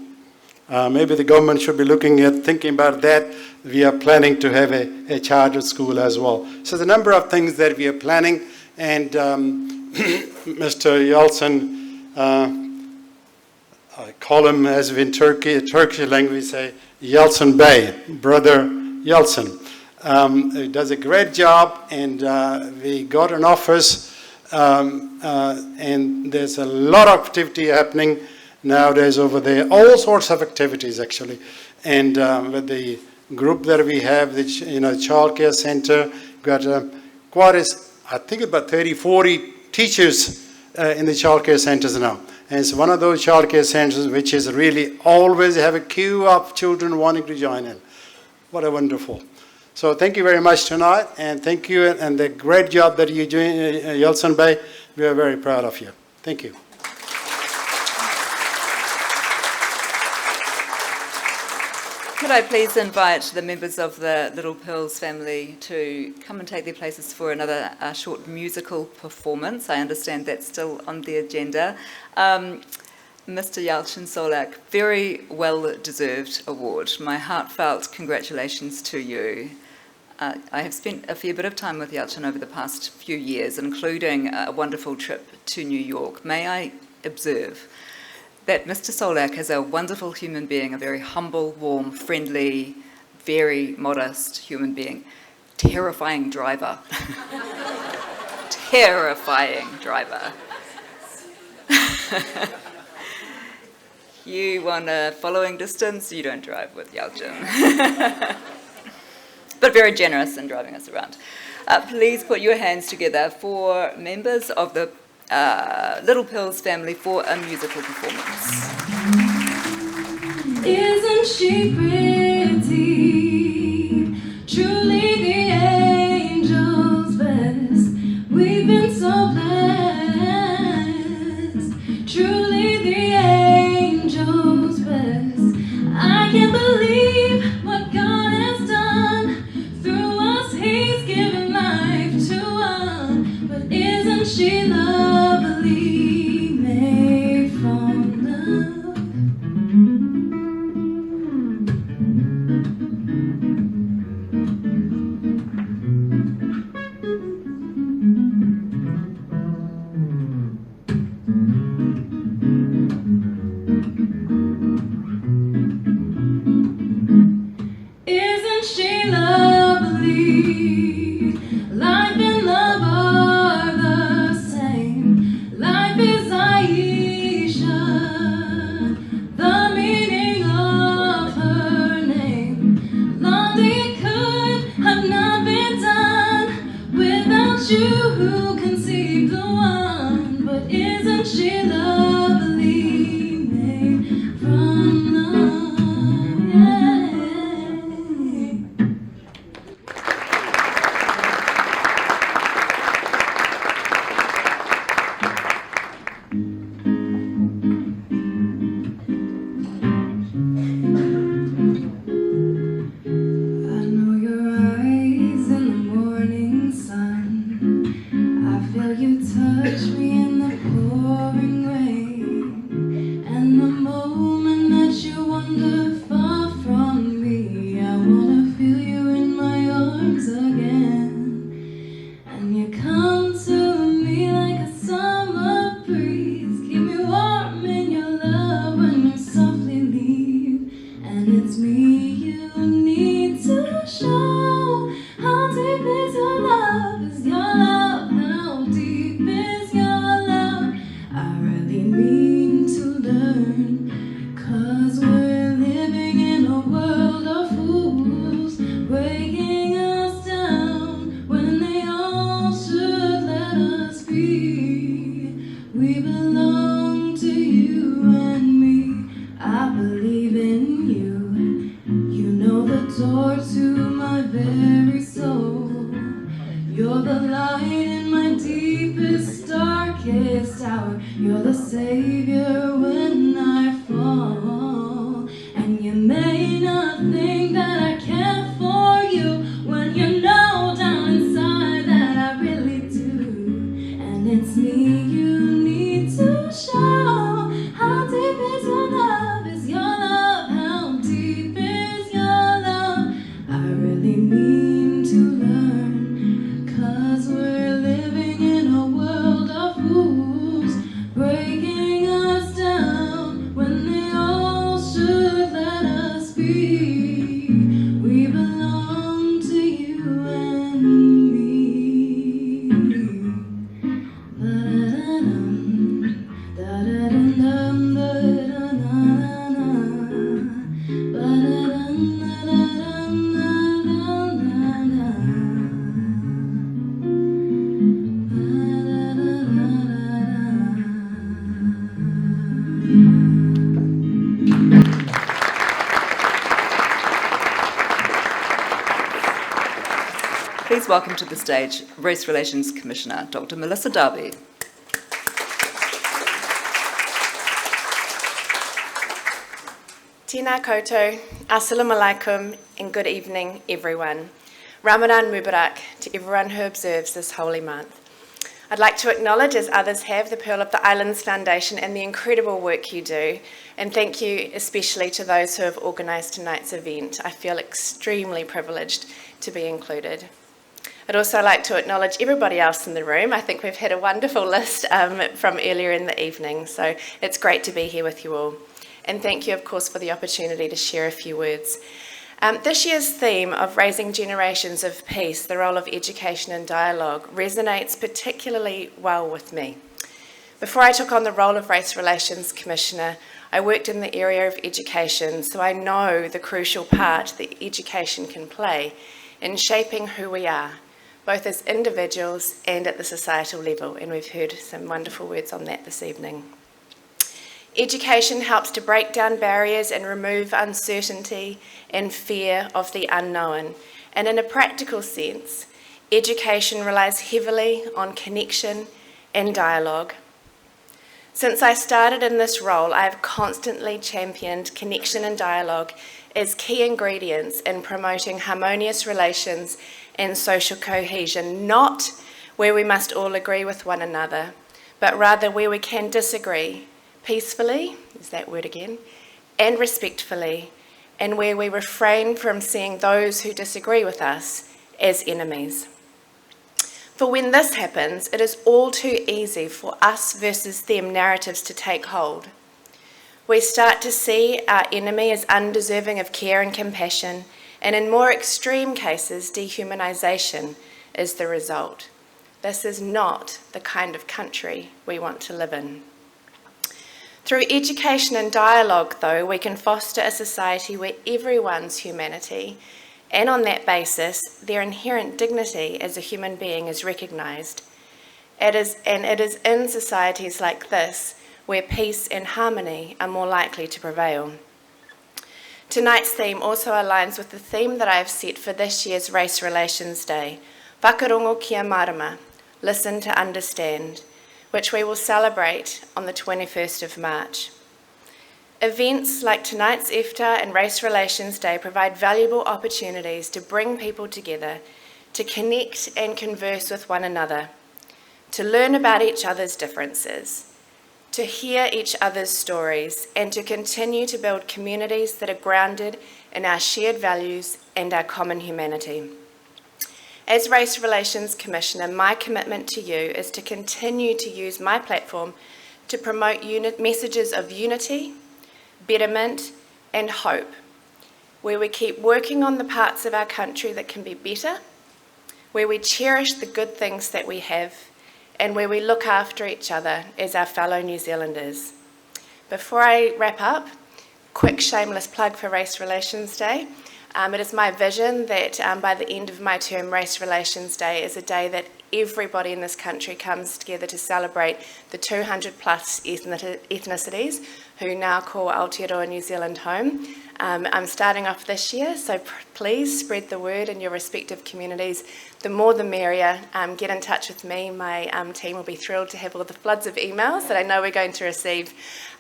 Maybe the government should be thinking about that. We are planning to have a chartered school as well. So the number of things that we are planning, and Mr. Yalcin, I call him, as in Turkish language, say Yalcin Bey, Brother Yalcin. He does a great job, and we got an office, and there's a lot of activity happening nowadays over there, all sorts of activities actually. And with the group that we have, the child care center, got I think about 30, 40 teachers in the child care centers now. And it's one of those child care centers which is really always have a queue of children wanting to join in. What a wonderful. So thank you very much tonight, and thank you, and the great job that you're doing, Yalcin Bey. We are very proud of you. Thank you. Could I please invite the members of the Little Pearls family to come and take their places for another short musical performance? I understand that's still on the agenda. Mr. Yalcin Solak, very well-deserved award. My heartfelt congratulations to you. I have spent a fair bit of time with Yalchin over the past few years, including a wonderful trip to New York. May I observe that Mr. Solak is a wonderful human being, a very humble, warm, friendly, very modest human being. Terrifying driver. Terrifying driver. You want a following distance, you don't drive with Yalchin. But very generous in driving us around. Please put your hands together for members of the Little Pills family for a musical performance. Isn't she pretty? Truly the angel's best. We've been so blessed. Truly the angel's best. I can't believe what God has done. Through us He's given life to one. But isn't she lovely, made from love? Isn't she lovely? Life and love are the same. Life is Aisha, the meaning of her name. Love that could have not been done without you who conceived the one. But isn't she lovely, made from love? Yeah. I know your eyes in the morning sun. I feel you touch me in the pouring rain. And the moment that you wander far from me, I wanna feel you in my arms again. And you come to me like a summer breeze. Keep me warm in your love when you softly leave. And it's me you need to show. How deep is your love? Is your love? How deep is your love? I really need to learn. 'Cause we're living in a world of fools, breaking us down when they all should let us be. We belong to you and me. I believe in you. You know the door to my very soul. You're the light in my deepest, darkest hour. You're the savior when I fall. And you may not think that I care for you when you know down inside that I really do. And it's me you need to show. How deep is your love? Is your love? How deep is your love? I really need to learn. 'Cause we're living in a world of fools, breaking us down when they all should let us be. We belong to you and me. Da-da-da-dum, da-da-dum-dum, da-da-da-na-na-na. Ba-da-dum, da-da-dum, Please welcome to the stage Race Relations Commissioner, Dr. Melissa Darby. Tēnā koutou, assalamu alaikum, and good evening, everyone. Ramadan Mubarak to everyone who observes this holy month. I'd like to acknowledge, as others have, the Pearl of the Islands Foundation and the incredible work you do, and thank you especially to those who have organised tonight's event. I feel extremely privileged to be included. I'd also like to acknowledge everybody else in the room. I think we've had a wonderful list from earlier in the evening, so it's great to be here with you all. And thank you, of course, for the opportunity to share a few words. This year's theme of raising generations of peace, the role of education and dialogue, resonates particularly well with me. Before I took on the role of Race Relations Commissioner, I worked in the area of education, so I know the crucial part that education can play in shaping who we are, both as individuals and at the societal level, and we've heard some wonderful words on that this evening. Education helps to break down barriers and remove uncertainty and fear of the unknown. And in a practical sense, education relies heavily on connection and dialogue. Since I started in this role, I have constantly championed connection and dialogue as key ingredients in promoting harmonious relations and social cohesion, not where we must all agree with one another, but rather where we can disagree peacefully, is that word again, and respectfully, and where we refrain from seeing those who disagree with us as enemies. For when this happens, it is all too easy for us versus them narratives to take hold. We start to see our enemy as undeserving of care and compassion, and in more extreme cases, dehumanisation is the result. This is not the kind of country we want to live in. Through education and dialogue, though, we can foster a society where everyone's humanity, and on that basis, their inherent dignity as a human being is recognised. It is in societies like this where peace and harmony are more likely to prevail. Tonight's theme also aligns with the theme that I have set for this year's Race Relations Day, Whakarongo kia marama, listen to understand, which we will celebrate on the 21st of March. Events like tonight's IFTA and Race Relations Day provide valuable opportunities to bring people together, to connect and converse with one another, to learn about each other's differences, to hear each other's stories, and to continue to build communities that are grounded in our shared values and our common humanity. As Race Relations Commissioner, my commitment to you is to continue to use my platform to promote messages of unity, betterment and hope, where we keep working on the parts of our country that can be better, where we cherish the good things that we have, and where we look after each other as our fellow New Zealanders. Before I wrap up, quick shameless plug for Race Relations Day. It is my vision that by the end of my term, Race Relations Day is a day that everybody in this country comes together to celebrate the 200 plus ethnicities who now call Aotearoa New Zealand home. I'm starting off this year, so please spread the word in your respective communities. The more the merrier. Get in touch with me. My team will be thrilled to have all the floods of emails that I know we're going to receive.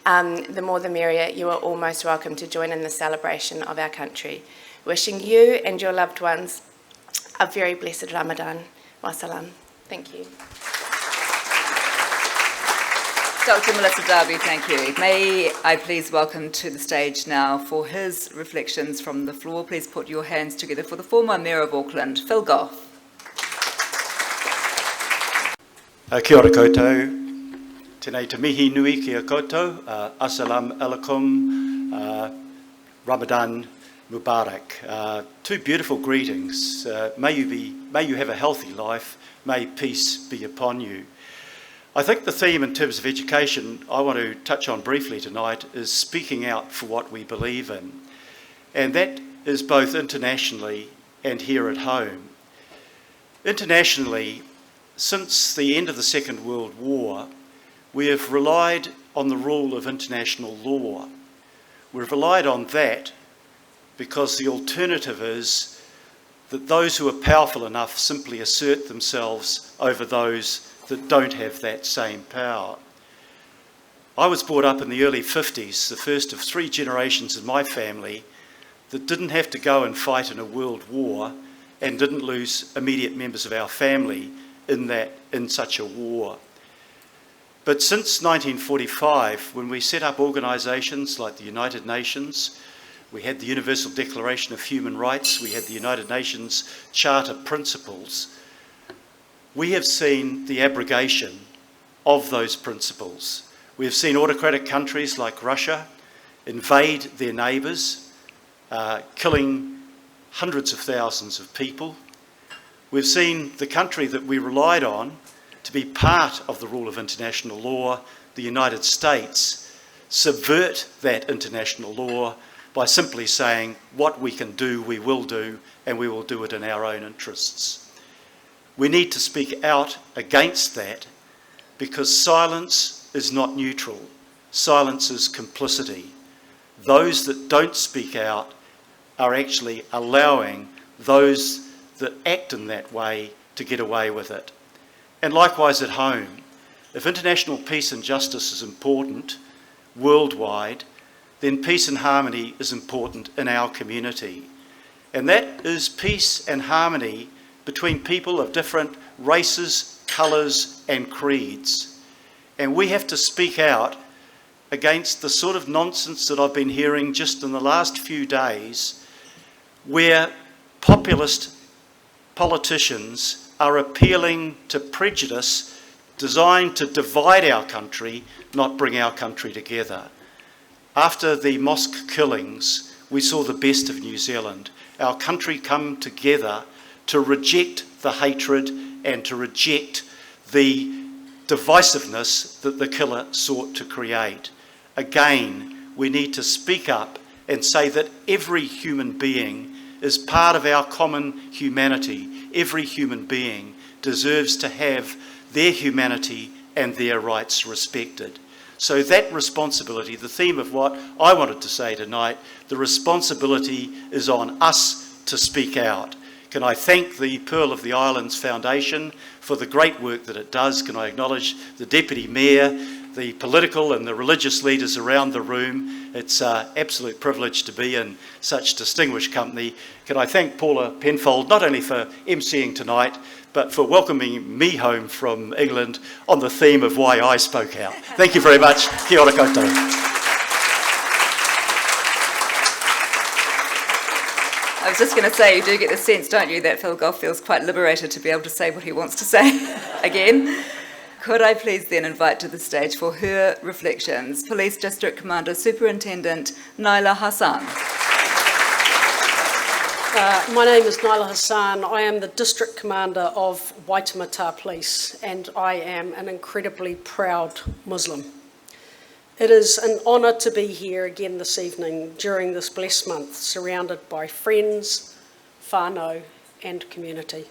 The more the merrier. You are all most welcome to join in the celebration of our country. Wishing you and your loved ones a very blessed Ramadan. Wassalam. Thank you. Dr. Melissa Darby, thank you. May I please welcome to the stage now for his reflections from the floor. Please put your hands together for the former Mayor of Auckland, Phil Goff. Kia ora koutou, tēnei te mihi nui kia koutou, Assalamu alaikum, Ramadan Mubarak. Two beautiful greetings. May you have a healthy life. May peace be upon you. I think the theme in terms of education I want to touch on briefly tonight is speaking out for what we believe in. And that is both internationally and here at home. Internationally, since the end of the Second World War, we have relied on the rule of international law. We've relied on that because the alternative is that those who are powerful enough simply assert themselves over those that don't have that same power. I was brought up in the early 50s, the first of three generations in my family that didn't have to go and fight in a world war and didn't lose immediate members of our family in such a war. But since 1945, when we set up organisations like the United Nations, we had the Universal Declaration of Human Rights, we had the United Nations Charter Principles. We have seen the abrogation of those principles. We have seen autocratic countries like Russia invade their neighbours, killing hundreds of thousands of people. We've seen the country that we relied on to be part of the rule of international law, the United States, subvert that international law by simply saying what we can do, we will do, and we will do it in our own interests. We need to speak out against that because silence is not neutral. Silence is complicity. Those that don't speak out are actually allowing those that act in that way to get away with it. And likewise at home, if international peace and justice is important worldwide, then peace and harmony is important in our community. And that is peace and harmony between people of different races, colours and creeds. And we have to speak out against the sort of nonsense that I've been hearing just in the last few days, where populist politicians are appealing to prejudice designed to divide our country, not bring our country together. After the mosque killings, we saw the best of New Zealand. Our country come together to reject the hatred and to reject the divisiveness that the killer sought to create. Again, we need to speak up and say that every human being is part of our common humanity. Every human being deserves to have their humanity and their rights respected. So that responsibility, the theme of what I wanted to say tonight, the responsibility is on us to speak out. Can I thank the Pearl of the Islands Foundation for the great work that it does? Can I acknowledge the Deputy Mayor, the political and the religious leaders around the room? It's an absolute privilege to be in such distinguished company. Can I thank Paula Penfold, not only for emceeing tonight, but for welcoming me home from England on the theme of why I spoke out. Thank you very much. Kia ora koutou. I was just going to say, you do get the sense, don't you, that Phil Goff feels quite liberated to be able to say what he wants to say again. Could I please then invite to the stage for her reflections, Police District Commander Superintendent Naila Hassan. My name is Naila Hassan. I am the District Commander of Waitemata Police, and I am an incredibly proud Muslim. It is an honour to be here again this evening during this blessed month, surrounded by friends, whānau and community.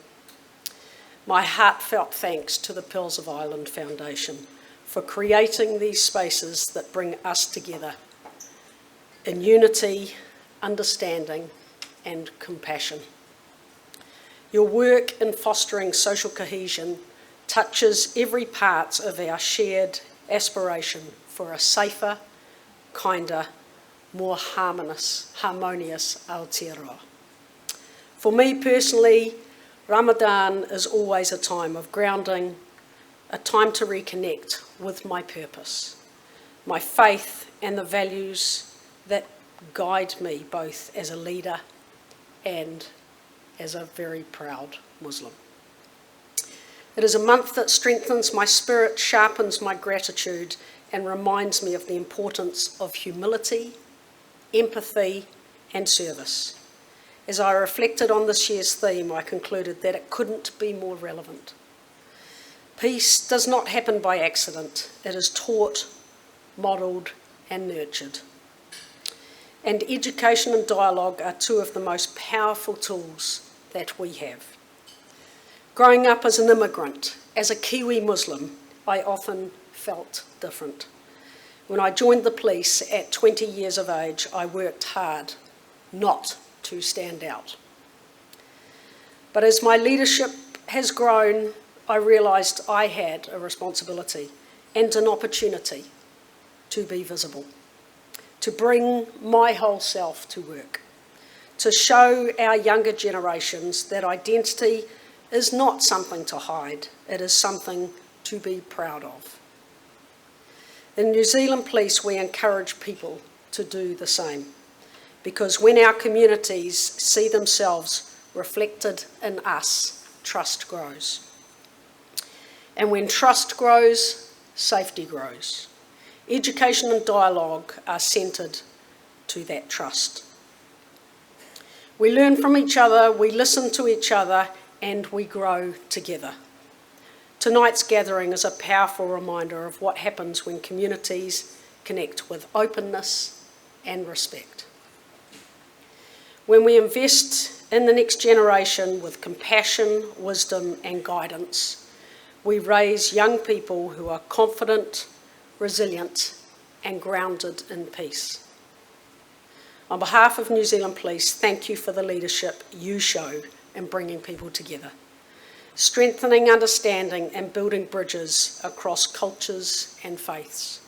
My heartfelt thanks to the Pearls of Ireland Foundation for creating these spaces that bring us together in unity, understanding and compassion. Your work in fostering social cohesion touches every part of our shared aspiration for a safer, kinder, more harmonious Aotearoa. For me personally, Ramadan is always a time of grounding, a time to reconnect with my purpose, my faith and the values that guide me both as a leader and as a very proud Muslim. It is a month that strengthens my spirit, sharpens my gratitude, and reminds me of the importance of humility, empathy, and service. As I reflected on this year's theme, I concluded that it couldn't be more relevant. Peace does not happen by accident. It is taught, modelled, and nurtured. And education and dialogue are two of the most powerful tools that we have. Growing up as an immigrant, as a Kiwi Muslim, I often felt different. When I joined the police at 20 years of age, I worked hard not to stand out. But as my leadership has grown, I realised I had a responsibility and an opportunity to be visible, to bring my whole self to work, to show our younger generations that identity is not something to hide, it is something to be proud of. In New Zealand Police, we encourage people to do the same. because when our communities see themselves reflected in us, trust grows. And when trust grows, safety grows. Education and dialogue are centred to that trust. We learn from each other, we listen to each other, and we grow together. Tonight's gathering is a powerful reminder of what happens when communities connect with openness and respect. When we invest in the next generation with compassion, wisdom, and guidance, we raise young people who are confident, resilient, and grounded in peace. On behalf of New Zealand Police, thank you for the leadership you show in bringing people together, strengthening understanding and building bridges across cultures and faiths.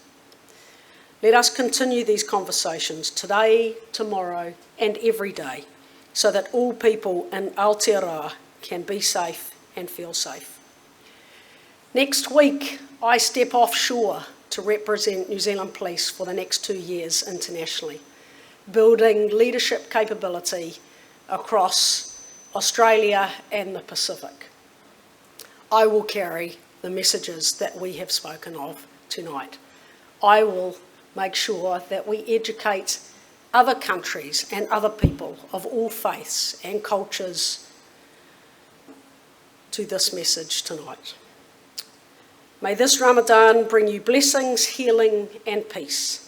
Let us continue these conversations today, tomorrow, and every day, so that all people in Aotearoa can be safe and feel safe. Next week, I step offshore to represent New Zealand Police for the next 2 years internationally, building leadership capability across Australia and the Pacific. I will carry the messages that we have spoken of tonight. I will make sure that we educate other countries and other people of all faiths and cultures to this message tonight. May this Ramadan bring you blessings, healing, and peace.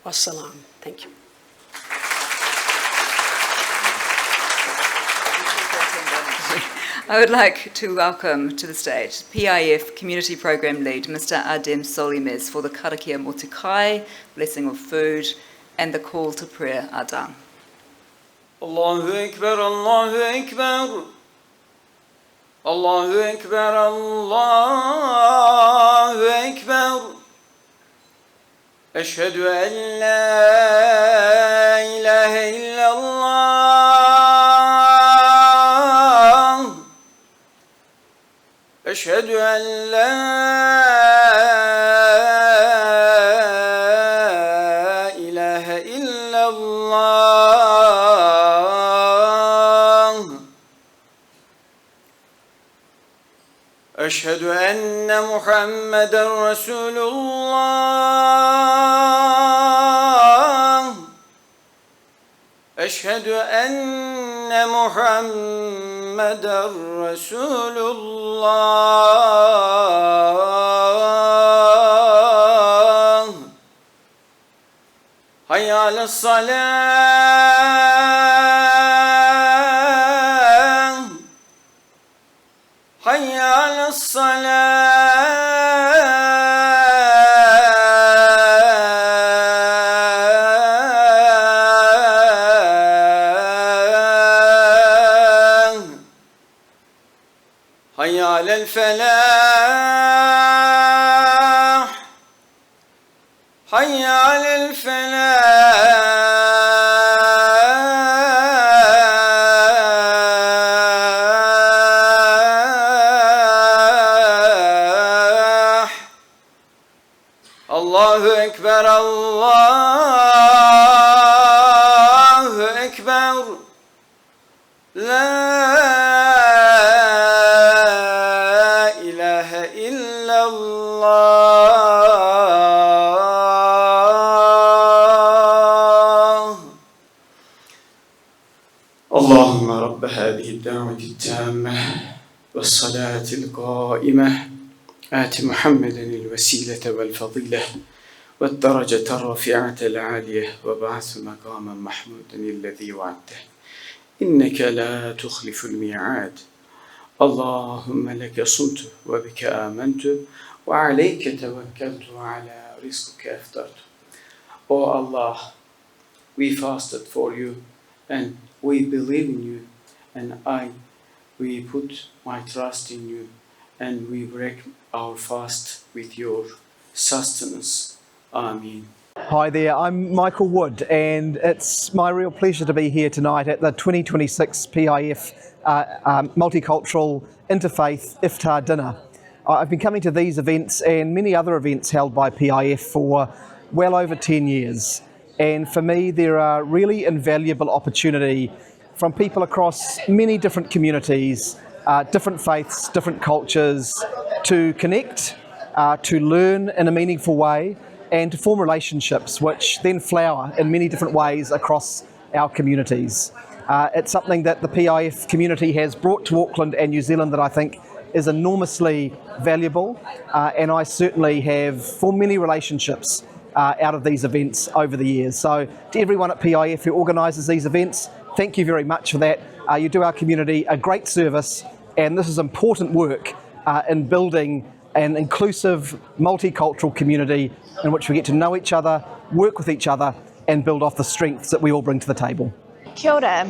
Wassalam. Thank you. I would like to welcome to the stage PIF Community Program Lead, Mr. Adem Solimes, for the Karakia Motukai, blessing of food, and the call to prayer, Adang. Allahu Akbar, Allahu Akbar. Allahu Akbar, Allahu Akbar. أشهد أن لا إله إلا الله أشهد أن لا إله إلا الله أشهد أن محمدًا رسول الله أشهد أن محمدًا رسول الله حي على الصلاة حي على الصلاة حي على الفلاح حي على الفلاح الله أكبر الله أكبر لا إله إلا الله اللهم رب هذه الدعوة التامة والصلاة القائمة آت محمدا الوسيلة والفضيلة والدرجة الرفيعة العالية وبعث مقاما محمودا الذي وعدته إنك لا تخلف الميعاد اللهم لك صمت وبك آمنت وعليك توكلت وعلى رزقك أفطرت. O Allah, we fasted for you and we believe in you and we put my trust in you and we break our fast with your sustenance. Ameen. Hi there, I'm Michael Wood and it's my real pleasure to be here tonight at the 2026 PIF Multicultural Interfaith Iftar Dinner. I've been coming to these events and many other events held by PIF for well over 10 years And for me, there are really invaluable opportunity from people across many different communities, different faiths, different cultures, to connect, to learn in a meaningful way, and to form relationships which then flower in many different ways across our communities. It's something that the PIF community has brought to Auckland and New Zealand that I think is enormously valuable, and I certainly have formed many relationships out of these events over the years. So to everyone at PIF who organises these events, thank you very much for that. You do our community a great service, and this is important work in building an inclusive, multicultural community in which we get to know each other, work with each other, and build off the strengths that we all bring to the table. Kia ora.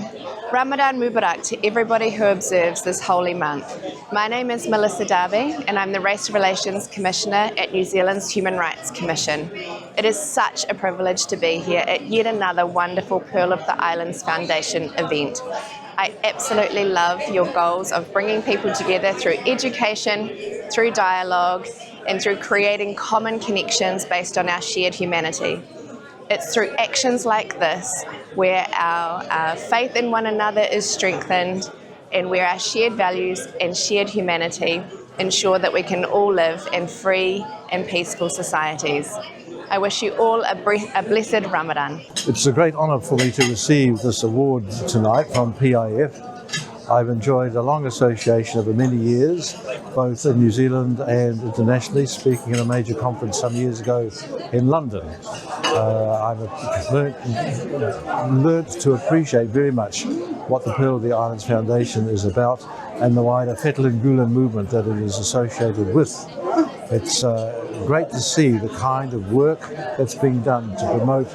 Ramadan Mubarak to everybody who observes this holy month. My name is Melissa Darby and I'm the Race Relations Commissioner at New Zealand's Human Rights Commission. It is such a privilege to be here at yet another wonderful Pearl of the Islands Foundation event. I absolutely love your goals of bringing people together through education, through dialogue, and through creating common connections based on our shared humanity. It's through actions like this where our faith in one another is strengthened and where our shared values and shared humanity ensure that we can all live in free and peaceful societies. I wish you all a blessed Ramadan. It's a great honour for me to receive this award tonight from PIF. I've enjoyed a long association over many years, both in New Zealand and internationally, speaking at a major conference some years ago in London. I've learned to appreciate very much what the Pearl of the Islands Foundation is about and the wider Fettlin Gulen movement that it is associated with. It's great to see the kind of work that's being done to promote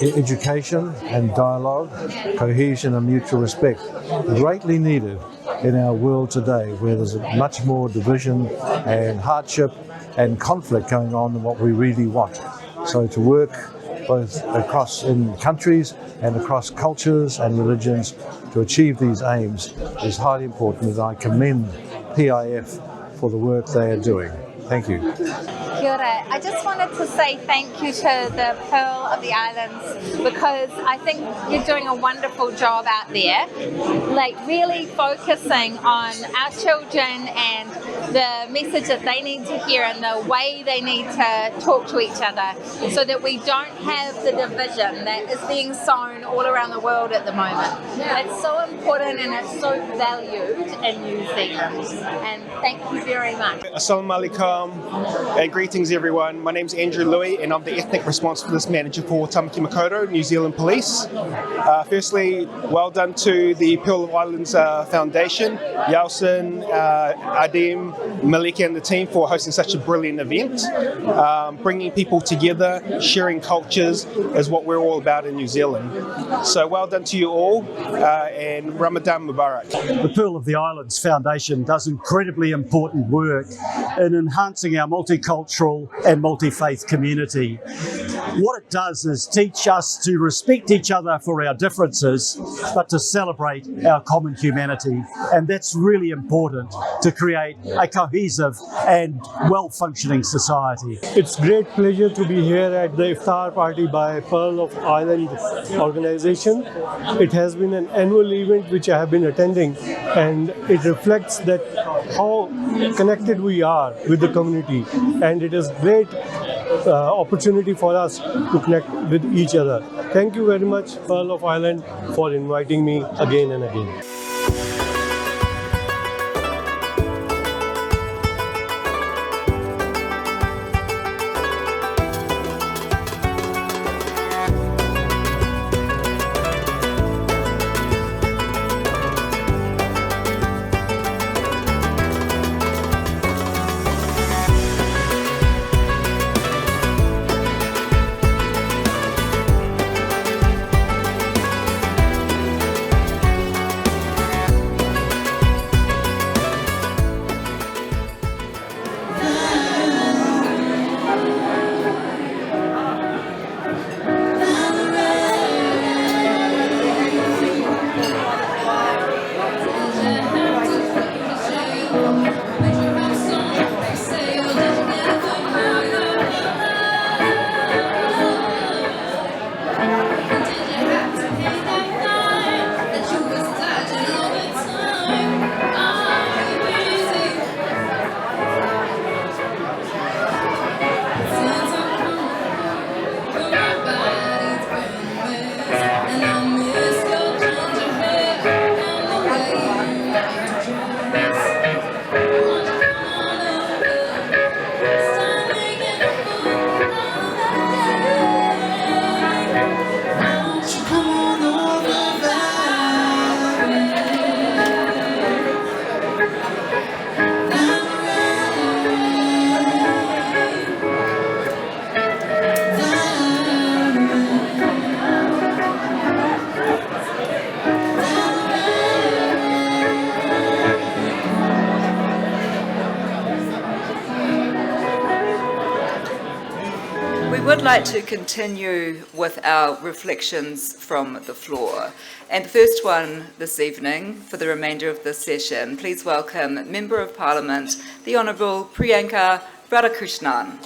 education and dialogue, cohesion and mutual respect, greatly needed in our world today where there's much more division and hardship and conflict going on than what we really want. So to work both across in countries and across cultures and religions to achieve these aims is highly important, and I commend PIF for the work they are doing. Thank you. Kia ora. I just wanted to say thank you to the Pearl of the Islands because I think you're doing a wonderful job out there, like really focusing on our children and the message that they need to hear and the way they need to talk to each other so that we don't have the division that is being sown all around the world at the moment. It's so important and it's so valued in New Zealand, and thank you very much. Assalamu alaikum and greetings everyone. My name is Andrew Louis and I'm the Ethnic Responsiveness Manager for Tamaki Makaurau, New Zealand Police. Firstly, well done to the Pearl of Islands Foundation, Yelson, Adim, Malik and the team for hosting such a brilliant event. Bringing people together, sharing cultures is what we're all about in New Zealand. So well done to you all and Ramadan Mubarak. The Pearl of the Islands Foundation does incredibly important work in enhancing our multicultural and multi-faith community. What it does is teach us to respect each other for our differences, but to celebrate our common humanity. And that's really important to create a cohesive and well-functioning society. It's great pleasure to be here at the Iftar party by Pearl of Island organization. It has been an annual event which I have been attending, and it reflects that how connected we are with the community, and it is great opportunity for us to connect with each other. Thank you very much, Pearl of Island, for inviting me again and again. would like to continue with our reflections from the floor. And the first one this evening, for the remainder of this session, please welcome Member of Parliament, the Honourable Priyanka Radhakrishnan.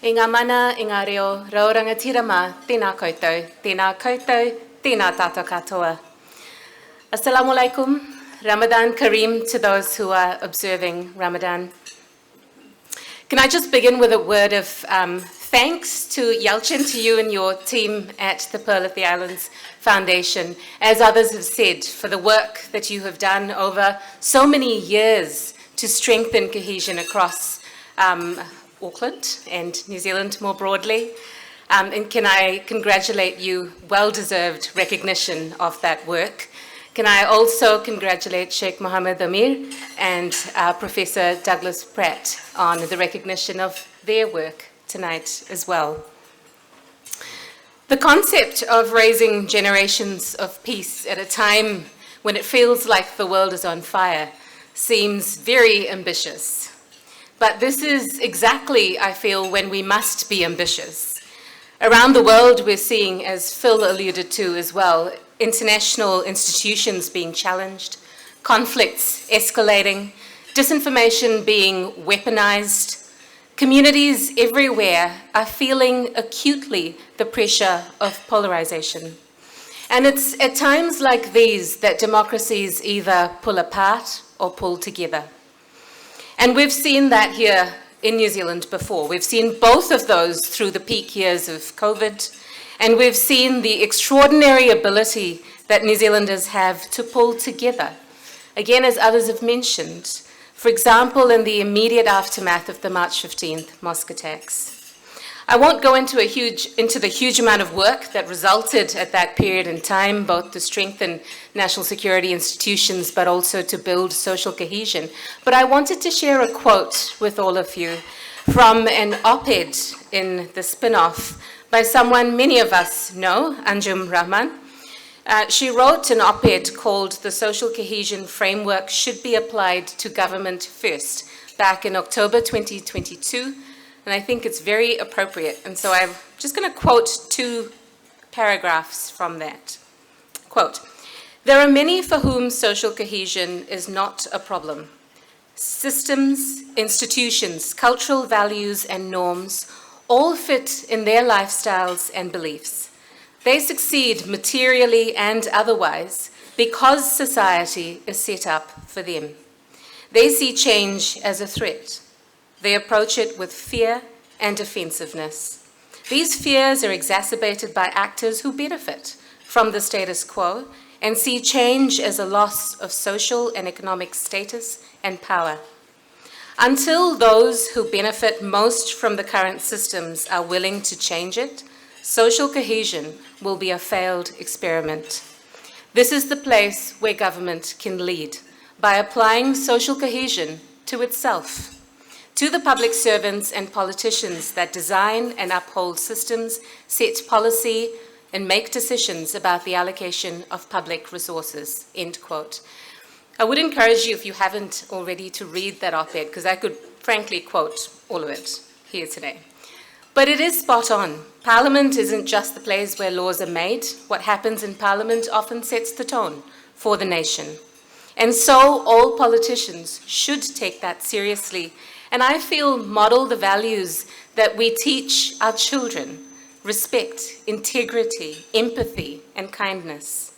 I ngā mana, i ngā reo, raurangatirama, tēnā koutou, tēnā tātou katoa. Assalamu alaikum, Ramadan Kareem to those who are observing Ramadan. Can I just begin with a word of thanks to Yelchin, to you and your team at the Pearl of the Islands Foundation, as others have said, for the work that you have done over so many years to strengthen cohesion across Auckland and New Zealand more broadly. And can I congratulate you, well-deserved recognition of that work. Can I also congratulate Sheikh Mohammed Amir and Professor Douglas Pratt on the recognition of their work tonight as well. The concept of raising generations of peace at a time when it feels like the world is on fire seems very ambitious. But this is exactly, I feel, when we must be ambitious. Around the world, we're seeing, as Phil alluded to as well, international institutions being challenged, conflicts escalating, disinformation being weaponized. Communities everywhere are feeling acutely the pressure of polarization. And it's at times like these that democracies either pull apart or pull together. And we've seen that here in New Zealand before. We've seen both of those through the peak years of COVID, and we've seen the extraordinary ability that New Zealanders have to pull together. Again, as others have mentioned, for example, in the immediate aftermath of the March 15th mosque attacks. I won't go into the huge amount of work that resulted at that period in time, both to strengthen national security institutions, but also to build social cohesion. But I wanted to share a quote with all of you from an op-ed in the spin-off by someone many of us know, Anjum Rahman. She wrote an op-ed called "The Social Cohesion Framework Should Be Applied to Government First," back in October 2022. And I think it's very appropriate. And so I'm just going to quote two paragraphs from that. Quote, "There are many for whom social cohesion is not a problem. Systems, institutions, cultural values, and norms all fit in their lifestyles and beliefs. They succeed materially and otherwise because society is set up for them. They see change as a threat. They approach it with fear and defensiveness. These fears are exacerbated by actors who benefit from the status quo and see change as a loss of social and economic status and power. Until those who benefit most from the current systems are willing to change it, social cohesion will be a failed experiment. This is the place where government can lead, by applying social cohesion to itself, to the public servants and politicians that design and uphold systems, set policy, and make decisions about the allocation of public resources," end quote. I would encourage you, if you haven't already, to read that op-ed, because I could frankly quote all of it here today. But it is spot on. Parliament isn't just the place where laws are made. What happens in Parliament often sets the tone for the nation. And so all politicians should take that seriously, and I feel model the values that we teach our children: respect, integrity, empathy, and kindness.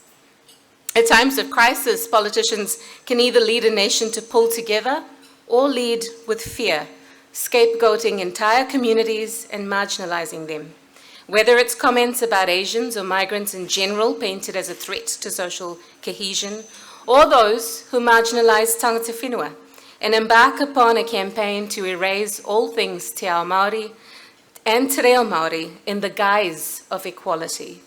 At times of crisis, politicians can either lead a nation to pull together or lead with fear, scapegoating entire communities and marginalizing them. Whether it's comments about Asians or migrants in general painted as a threat to social cohesion, or those who marginalize tangata whenua and embark upon a campaign to erase all things te ao Māori and te reo Māori in the guise of equality,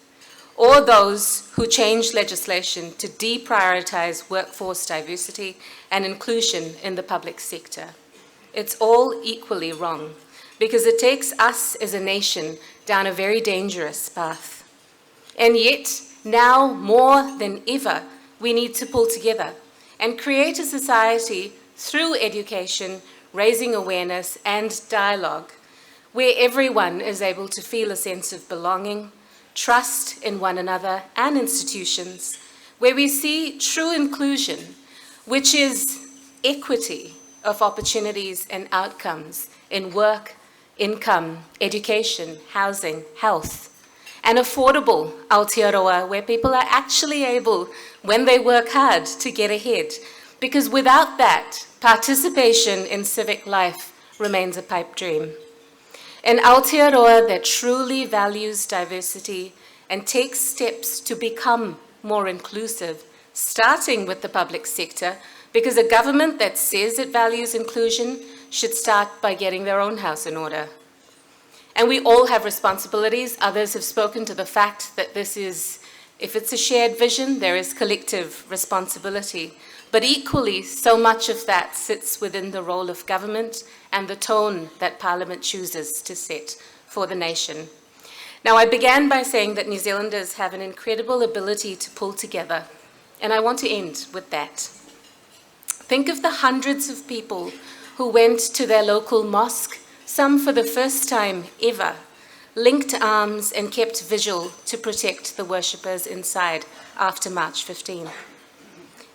or those who change legislation to deprioritize workforce diversity and inclusion in the public sector. It's all equally wrong, because it takes us as a nation down a very dangerous path. And yet, now more than ever, we need to pull together and create a society through education, raising awareness and dialogue, where everyone is able to feel a sense of belonging, trust in one another and institutions, where we see true inclusion, which is equity of opportunities and outcomes in work, income, education, housing, health, and affordable Aotearoa, where people are actually able, when they work hard, to get ahead. Because without that, participation in civic life remains a pipe dream. An Aotearoa that truly values diversity and takes steps to become more inclusive, starting with the public sector, because a government that says it values inclusion should start by getting their own house in order. And we all have responsibilities. Others have spoken to the fact that this is, if it's a shared vision, there is collective responsibility. But equally, so much of that sits within the role of government and the tone that Parliament chooses to set for the nation. Now, I began by saying that New Zealanders have an incredible ability to pull together, and I want to end with that. Think of the hundreds of people who went to their local mosque, some for the first time ever, linked arms and kept vigil to protect the worshippers inside after March 15.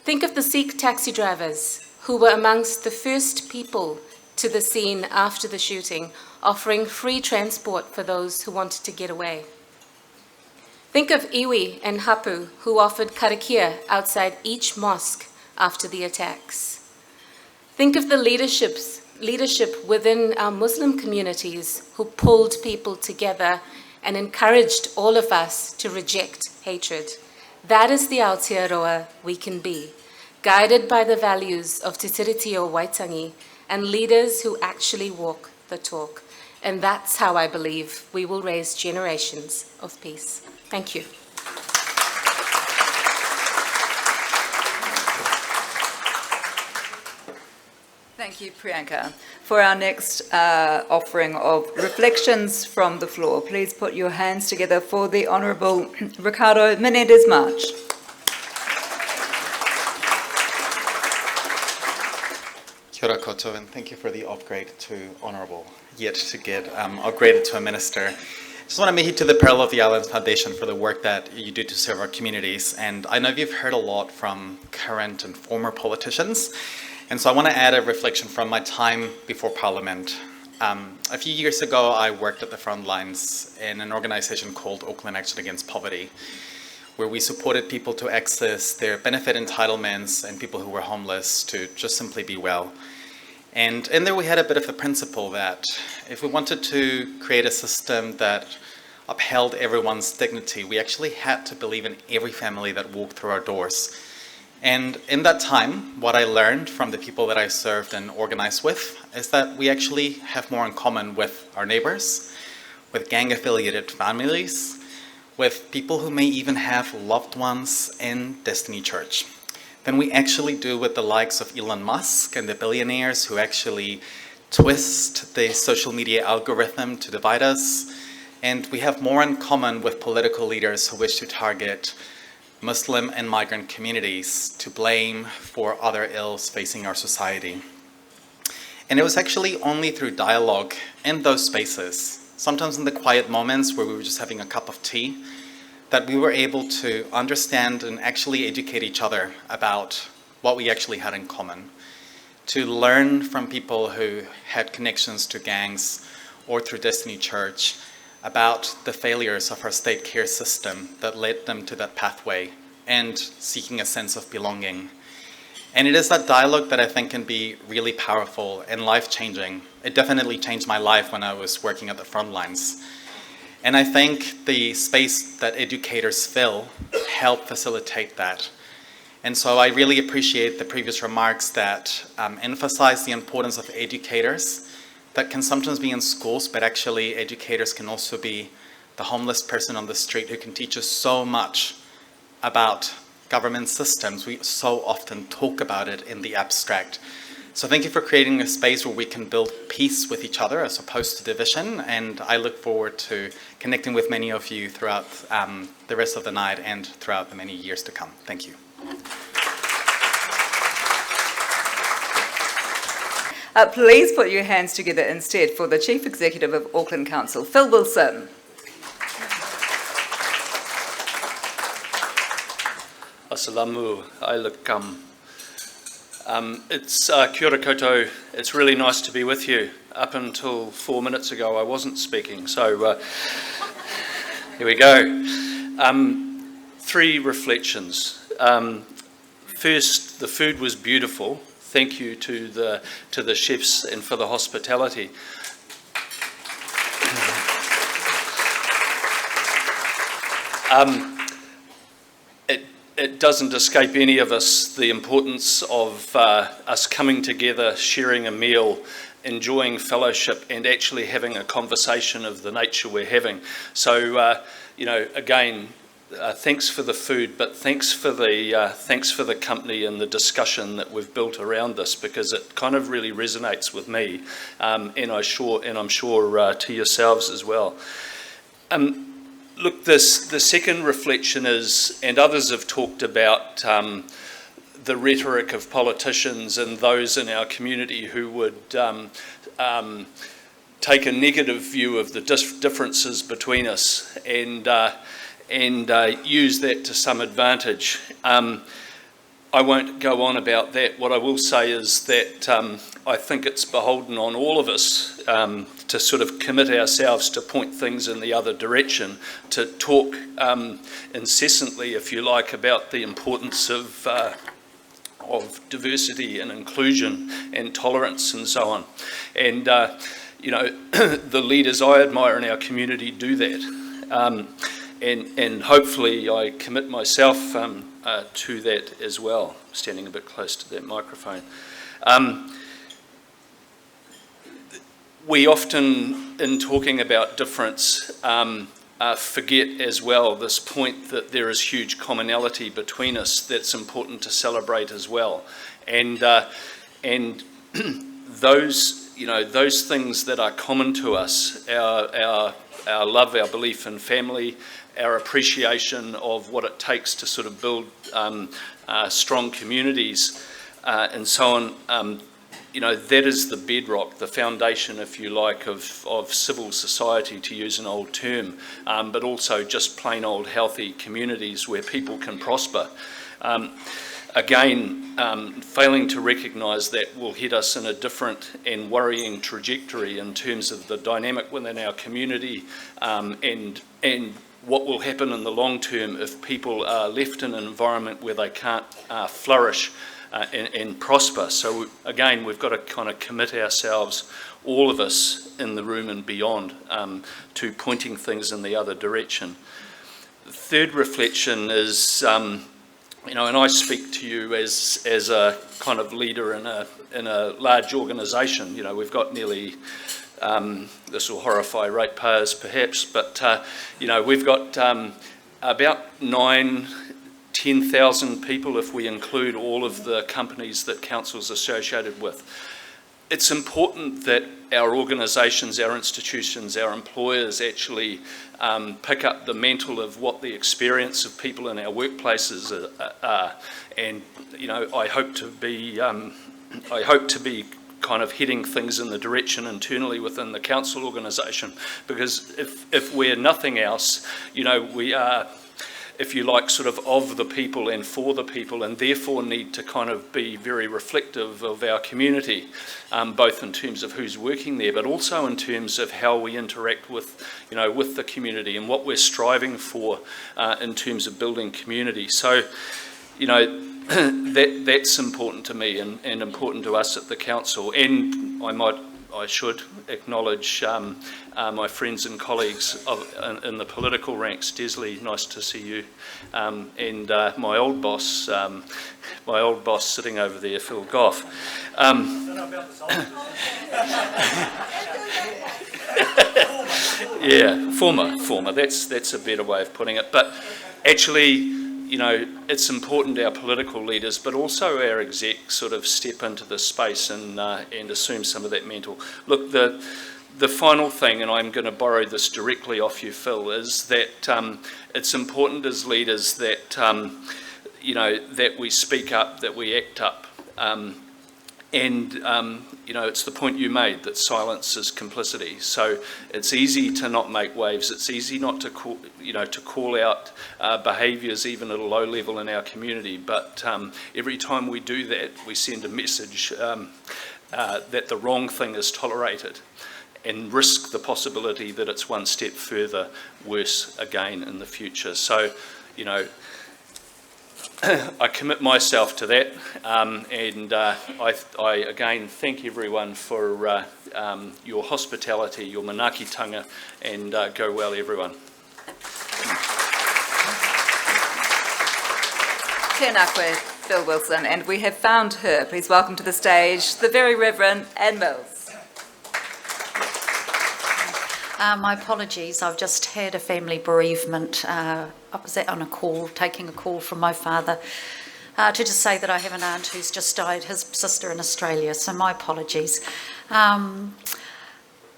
Think of the Sikh taxi drivers who were amongst the first people to the scene after the shooting, offering free transport for those who wanted to get away. Think of Iwi and Hapu, who offered karakia outside each mosque after the attacks. Think of the leadership within our Muslim communities who pulled people together and encouraged all of us to reject hatred. That is the Aotearoa we can be, guided by the values of Te Tiritio Waitangi and leaders who actually walk the talk. And that's how I believe we will raise generations of peace. Thank you. Thank you, Priyanka. For our next offering of reflections from the floor, please put your hands together for the Honourable Ricardo Menendez-March. Kia ora koutou, and thank you for the upgrade to Honourable, yet to get upgraded to a Minister. I just want to make it to the Pearl of the Islands Foundation for the work that you do to serve our communities. And I know you've heard a lot from current and former politicians. And so I want to add a reflection from my time before Parliament. A few years ago, I worked at the front lines in an organization called Auckland Action Against Poverty, where we supported people to access their benefit entitlements and people who were homeless to just simply be well. And in there we had a bit of a principle that if we wanted to create a system that upheld everyone's dignity, we actually had to believe in every family that walked through our doors. And in that time, what I learned from the people that I served and organized with is that we actually have more in common with our neighbors, with gang-affiliated families, with people who may even have loved ones in Destiny Church, than we actually do with the likes of Elon Musk and the billionaires who actually twist the social media algorithm to divide us. And we have more in common with political leaders who wish to target Muslim and migrant communities to blame for other ills facing our society. And it was actually only through dialogue in those spaces, sometimes in the quiet moments where we were just having a cup of tea, that we were able to understand and actually educate each other about what we actually had in common, to learn from people who had connections to gangs or through Destiny Church about the failures of our state care system that led them to that pathway and seeking a sense of belonging. And it is that dialogue that I think can be really powerful and life-changing. It definitely changed my life when I was working at the front lines. And I think the space that educators fill help facilitate that. And so I really appreciate the previous remarks that emphasize the importance of educators that can sometimes be in schools, but actually educators can also be the homeless person on the street who can teach us so much about government systems. We so often talk about it in the abstract. So thank you for creating a space where we can build peace with each other as opposed to division, and I look forward to connecting with many of you throughout the rest of the night and throughout the many years to come. Thank you. Please put your hands together instead for the Chief Executive of Auckland Council, Phil Wilson. Asalamu alaikum. It's kia ora koutou. It's really nice to be with you. Up until 4 minutes ago, I wasn't speaking, so here we go. 3 reflections. First, the food was beautiful. Thank you to the chefs and for the hospitality. It doesn't escape any of us the importance of us coming together, sharing a meal, enjoying fellowship, and actually having a conversation of the nature we're having. So, again, thanks for the food, but thanks for the company and the discussion that we've built around this, because it kind of really resonates with me, and I'm sure to yourselves as well. Look, the second reflection is, and others have talked about the rhetoric of politicians and those in our community who would take a negative view of the differences between us and use that to some advantage. I won't go on about that. What I will say is that I think it's beholden on all of us to sort of commit ourselves to point things in the other direction, to talk incessantly, if you like, about the importance of diversity and inclusion and tolerance and so on. And, the leaders I admire in our community do that. And hopefully I commit myself to that as well, standing a bit close to that microphone. We often, in talking about difference, forget as well this point that there is huge commonality between us that's important to celebrate as well. And those things that are common to us, our love, our belief in family, our appreciation of what it takes to sort of build strong communities and so on, that is the bedrock, the foundation, if you like, of civil society, to use an old term, but also just plain old healthy communities where people can prosper. Again, failing to recognise that will hit us in a different and worrying trajectory in terms of the dynamic within our community, and what will happen in the long term if people are left in an environment where they can't flourish and prosper. So again, we've got to kind of commit ourselves, all of us in the room and beyond, to pointing things in the other direction. The third reflection is, and I speak to you as a kind of leader in a large organisation. We've got nearly, this will horrify ratepayers perhaps, but we've got about 10,000 people if we include all of the companies that council's associated with. It's important that our organisations, our institutions, our employers actually pick up the mantle of what the experience of people in our workplaces are. And I hope to be kind of heading things in the direction internally within the council organisation, because if we're nothing else, we are, if you like, sort of the people and for the people, and therefore need to kind of be very reflective of our community, both in terms of who's working there, but also in terms of how we interact with the community and what we're striving for in terms of building community. So, that's important to me and important to us at the council. And I should acknowledge my friends and colleagues in the political ranks. Desley, nice to see you, and my old boss sitting over there, Phil Goff. Yeah, former. That's a better way of putting it. But actually, it's important our political leaders, but also our execs, sort of step into the space and assume some of that mantle. Look, the final thing, and I'm going to borrow this directly off you, Phil, is that it's important as leaders that that we speak up, that we act up, It's the point you made that silence is complicity. So it's easy to not make waves. It's easy not to call out behaviours even at a low level in our community. But every time we do that, we send a message that the wrong thing is tolerated, and risk the possibility that it's one step further worse again in the future. So, I commit myself to that, and I again thank everyone for your hospitality, your manaakitanga, and go well, everyone. Tēnā koe, Phil Wilson, and we have found her. Please welcome to the stage the very Reverend Anne Mills. My apologies, I've just had a family bereavement. I was on a call, taking a call from my father to just say that I have an aunt who's just died, his sister in Australia, so my apologies. I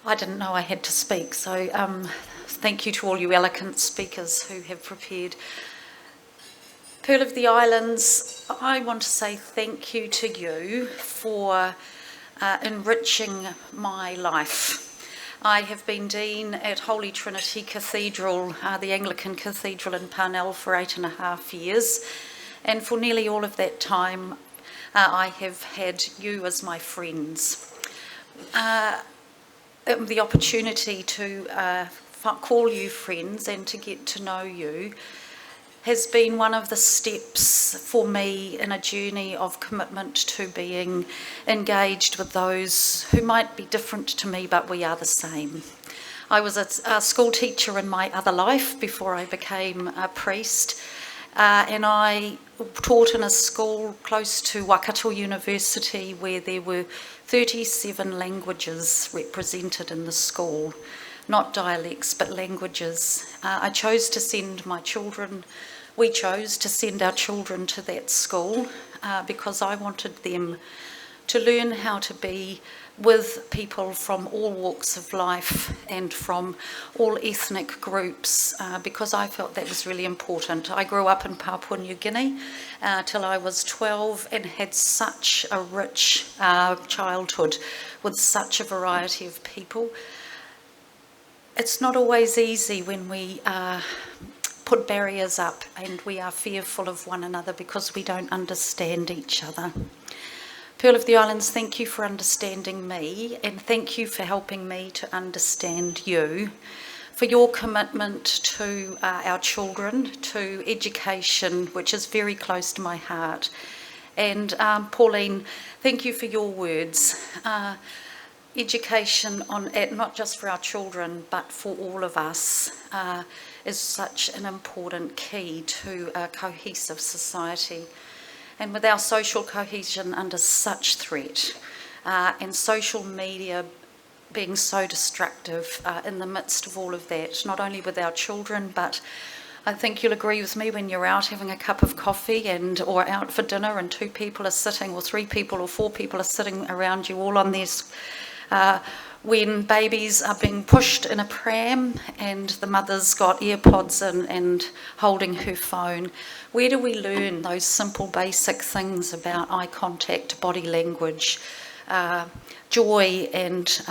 didn't know I had to speak, so thank you to all you eloquent speakers who have prepared. Pearl of the Islands, I want to say thank you to you for enriching my life. I have been Dean at Holy Trinity Cathedral, the Anglican Cathedral in Parnell, for 8.5 years, and for nearly all of that time I have had you as my friends. The opportunity to call you friends and to get to know you has been one of the steps for me in a journey of commitment to being engaged with those who might be different to me, but we are the same. I was a school teacher in my other life before I became a priest, and I taught in a school close to Waikato University where there were 37 languages represented in the school, not dialects but languages. I chose to send my children We chose to send our children to that school because I wanted them to learn how to be with people from all walks of life and from all ethnic groups because I felt that was really important. I grew up in Papua New Guinea till I was 12 and had such a rich childhood with such a variety of people. It's not always easy when we put barriers up and we are fearful of one another because we don't understand each other. Pearl of the Islands, thank you for understanding me and thank you for helping me to understand you, for your commitment to our children, to education, which is very close to my heart. And Pauline, thank you for your words. Education, not just for our children, but for all of us, is such an important key to a cohesive society. And with our social cohesion under such threat, and social media being so destructive in the midst of all of that, not only with our children, but I think you'll agree with me when you're out having a cup of coffee or out for dinner and 2 people are sitting, or 3 people or 4 people are sitting around you all on this, when babies are being pushed in a pram and the mother's got earpods in and holding her phone. Where do we learn those simple basic things about eye contact, body language, joy and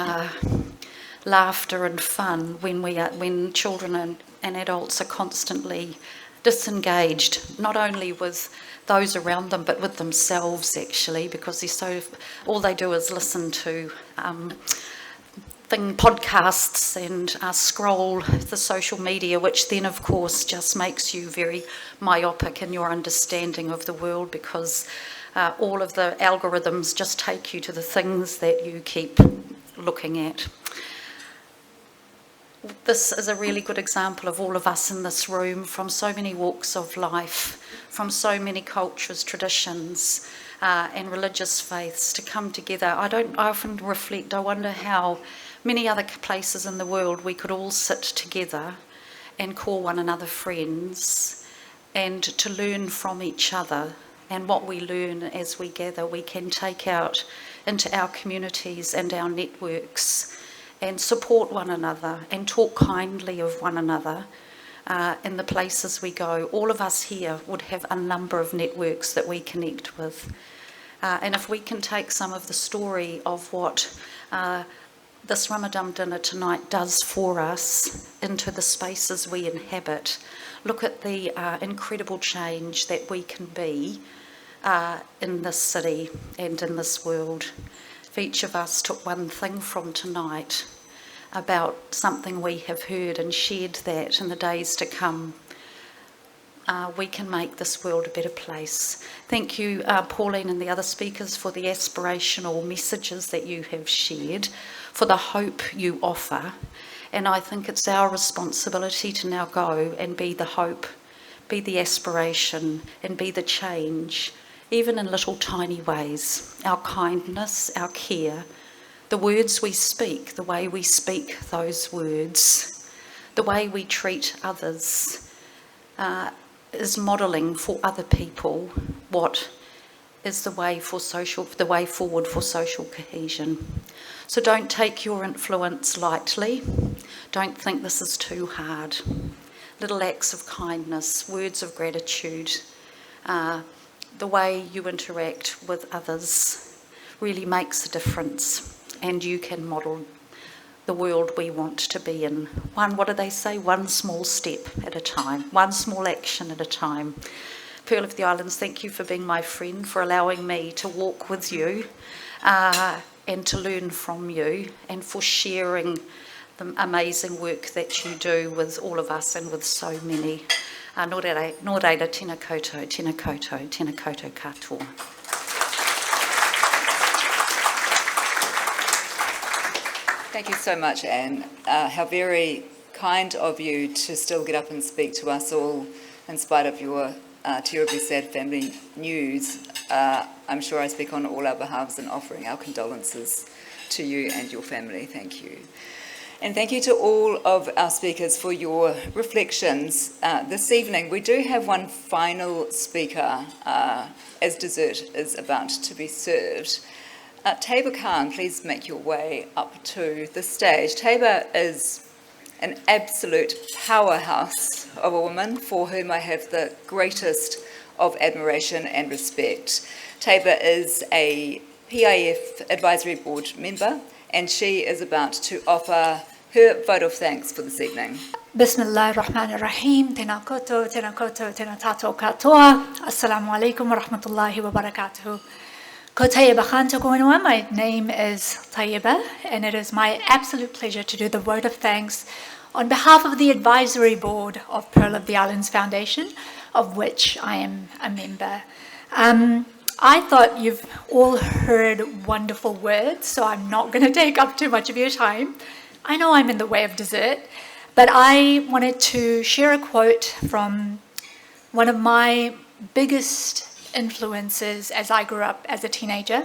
laughter and fun when children and adults are constantly disengaged, not only with those around them but with themselves actually, because all they do is listen to podcasts and scroll the social media, which then of course just makes you very myopic in your understanding of the world, because all of the algorithms just take you to the things that you keep looking at. This is a really good example of all of us in this room, from so many walks of life, from so many cultures, traditions, and religious faiths to come together. I often reflect, I wonder how many other places in the world we could all sit together and call one another friends and to learn from each other. And what we learn as we gather, we can take out into our communities and our networks and support one another and talk kindly of one another in the places we go. All of us here would have a number of networks that we connect with. And if we can take some of the story of what this Ramadan dinner tonight does for us into the spaces we inhabit, look at the incredible change that we can be in this city and in this world. If each of us took one thing from tonight about something we have heard and shared that in the days to come, we can make this world a better place. Thank you, Pauline and the other speakers, for the aspirational messages that you have shared, for the hope you offer. And I think it's our responsibility to now go and be the hope, be the aspiration, and be the change, even in little tiny ways. Our kindness, our care, the words we speak, the way we speak those words, the way we treat others, is modelling for other people what is the way forward for social cohesion. So don't take your influence lightly. Don't think this is too hard. Little acts of kindness, words of gratitude, the way you interact with others really makes a difference, and you can model the world we want to be in. What do they say? One small step at a time, one small action at a time. Pearl of the Islands, thank you for being my friend, for allowing me to walk with you and to learn from you, and for sharing the amazing work that you do with all of us and with so many. Nō reira, tēnā koutou, tēnā koutou, tēnā koutou katoa. Thank you so much, Anne. How very kind of you to still get up and speak to us all in spite of your terribly sad family news. I'm sure I speak on all our behalves in offering our condolences to you and your family. Thank you. And thank you to all of our speakers for your reflections. This evening, we do have one final speaker as dessert is about to be served. Tabor Khan, please make your way up to the stage. Tabor is an absolute powerhouse of a woman for whom I have the greatest of admiration and respect. Tabor is a PIF Advisory Board member, and she is about to offer her vote of thanks for this evening. Bismillah ar-Rahman ar-Rahim. Tēnā koutou, tēnā tātou katoa. Assalamu alaikum wa rahmatullahi wa barakatuhu. Ko Taiba Khan tōku ingoa. My name is Taiba, and it is my absolute pleasure to do the vote of thanks on behalf of the Advisory Board of Pearl of the Islands Foundation, of which I am a member. I thought you've all heard wonderful words, so I'm not going to take up too much of your time. I know I'm in the way of dessert, but I wanted to share a quote from one of my biggest influences as I grew up as a teenager,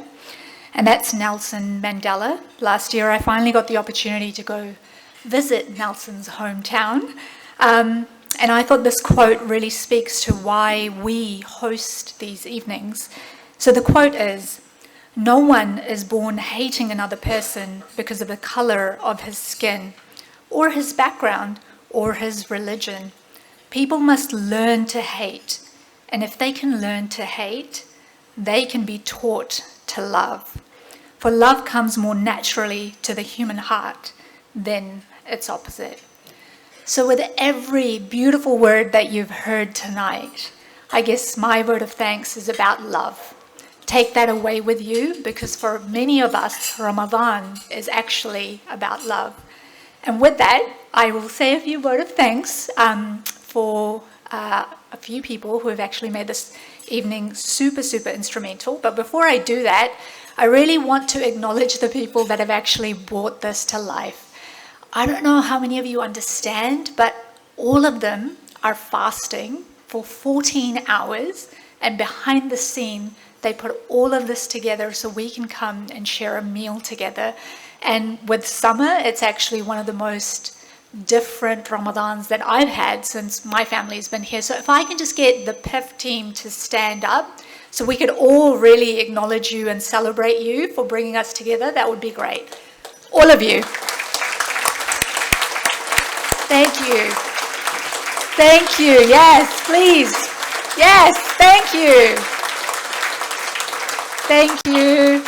and that's Nelson Mandela. Last year I finally got the opportunity to go visit Nelson's hometown, and I thought this quote really speaks to why we host these evenings. So the quote is, "No one is born hating another person because of the colour of his skin, or his background, or his religion. People must learn to hate. And if they can learn to hate, they can be taught to love. For love comes more naturally to the human heart than its opposite." So with every beautiful word that you've heard tonight, I guess my word of thanks is about love. Take that away with you, because for many of us, Ramadan is actually about love. And with that, I will say a few words of thanks for a few people who have actually made this evening super, super instrumental. But before I do that, I really want to acknowledge the people that have actually brought this to life. I don't know how many of you understand, but all of them are fasting for 14 hours, and behind the scene, they put all of this together so we can come and share a meal together. And with summer, it's actually one of the most different Ramadans that I've had since my family's been here. So if I can just get the PIF team to stand up so we could all really acknowledge you and celebrate you for bringing us together, that would be great. All of you. Thank you. Thank you. Yes, please. Yes, thank you. Thank you.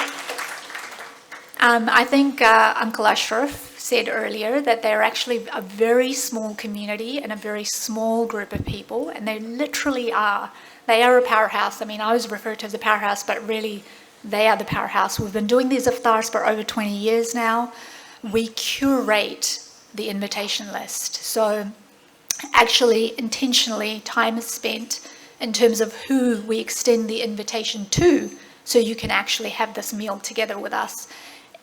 I think Uncle Ashraf said earlier that they're actually a very small community and a very small group of people, and they literally are. They are a powerhouse. I mean, I was referred to as a powerhouse, but really they are the powerhouse. We've been doing these iftars for over 20 years now. We curate the invitation list. So actually, intentionally, time is spent in terms of who we extend the invitation to, so you can actually have this meal together with us.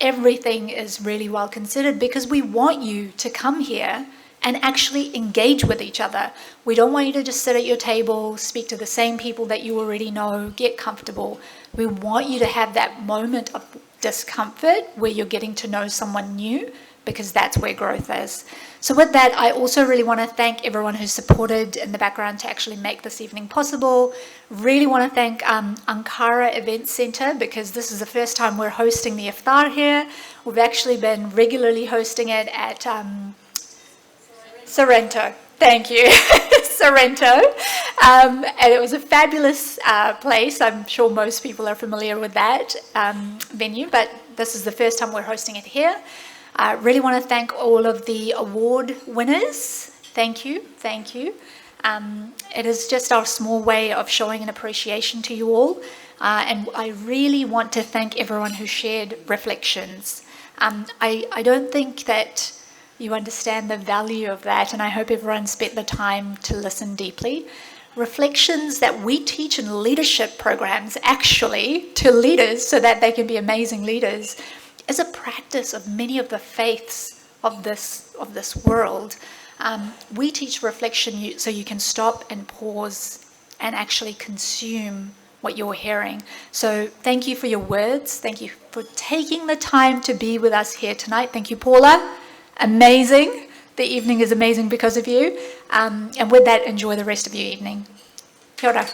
Everything is really well considered because we want you to come here and actually engage with each other. We don't want you to just sit at your table, speak to the same people that you already know, get comfortable. We want you to have that moment of discomfort where you're getting to know someone new, because that's where growth is. So with that, I also really want to thank everyone who supported in the background to actually make this evening possible. Really want to thank Ankara Event Centre, because this is the first time we're hosting the iftar here. We've actually been regularly hosting it at Sorrento. Thank you, Sorrento. And it was a fabulous place. I'm sure most people are familiar with that venue, but this is the first time we're hosting it here. I really want to thank all of the award winners. Thank you, thank you. It is just our small way of showing an appreciation to you all. And I really want to thank everyone who shared reflections. I don't think that you understand the value of that, and I hope everyone spent the time to listen deeply. Reflections that we teach in leadership programs, actually, to leaders so that they can be amazing leaders, is a practice of many of the faiths of this world. We teach reflection so you can stop and pause and actually consume what you're hearing. So thank you for your words. Thank you for taking the time to be with us here tonight. Thank you, Paula. Amazing. The evening is amazing because of you. And with that, enjoy the rest of your evening. Kia ora.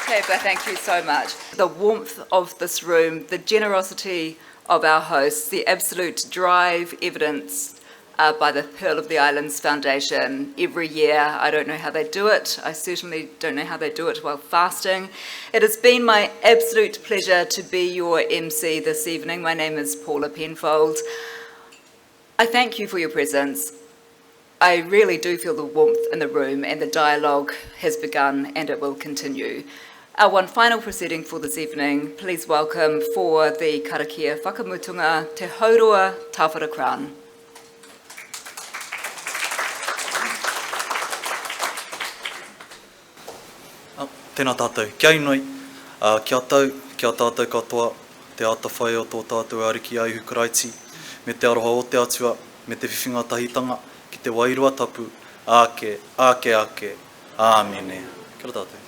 Teba, thank you so much. The warmth of this room, the generosity of our hosts, the absolute drive evidenced by the Pearl of the Islands Foundation every year. I don't know how they do it. I certainly don't know how they do it while fasting. It has been my absolute pleasure to be your MC this evening. My name is Paula Penfold. I thank you for your presence. I really do feel the warmth in the room, and the dialogue has begun and it will continue. Our one final proceeding for this evening, please welcome for the karakia whakamutunga Te Haurua Tawhara Crown. Tēnā tātou, kia inoi, kia tau, kia tātou katoa, te ata whai o tō tātou ariki ai hukaraiti, me te aroha o te atua, me te whiwhinga tahitanga, ki te wairua tapu, āke, āke, āke, āmene. Kia ora tātou.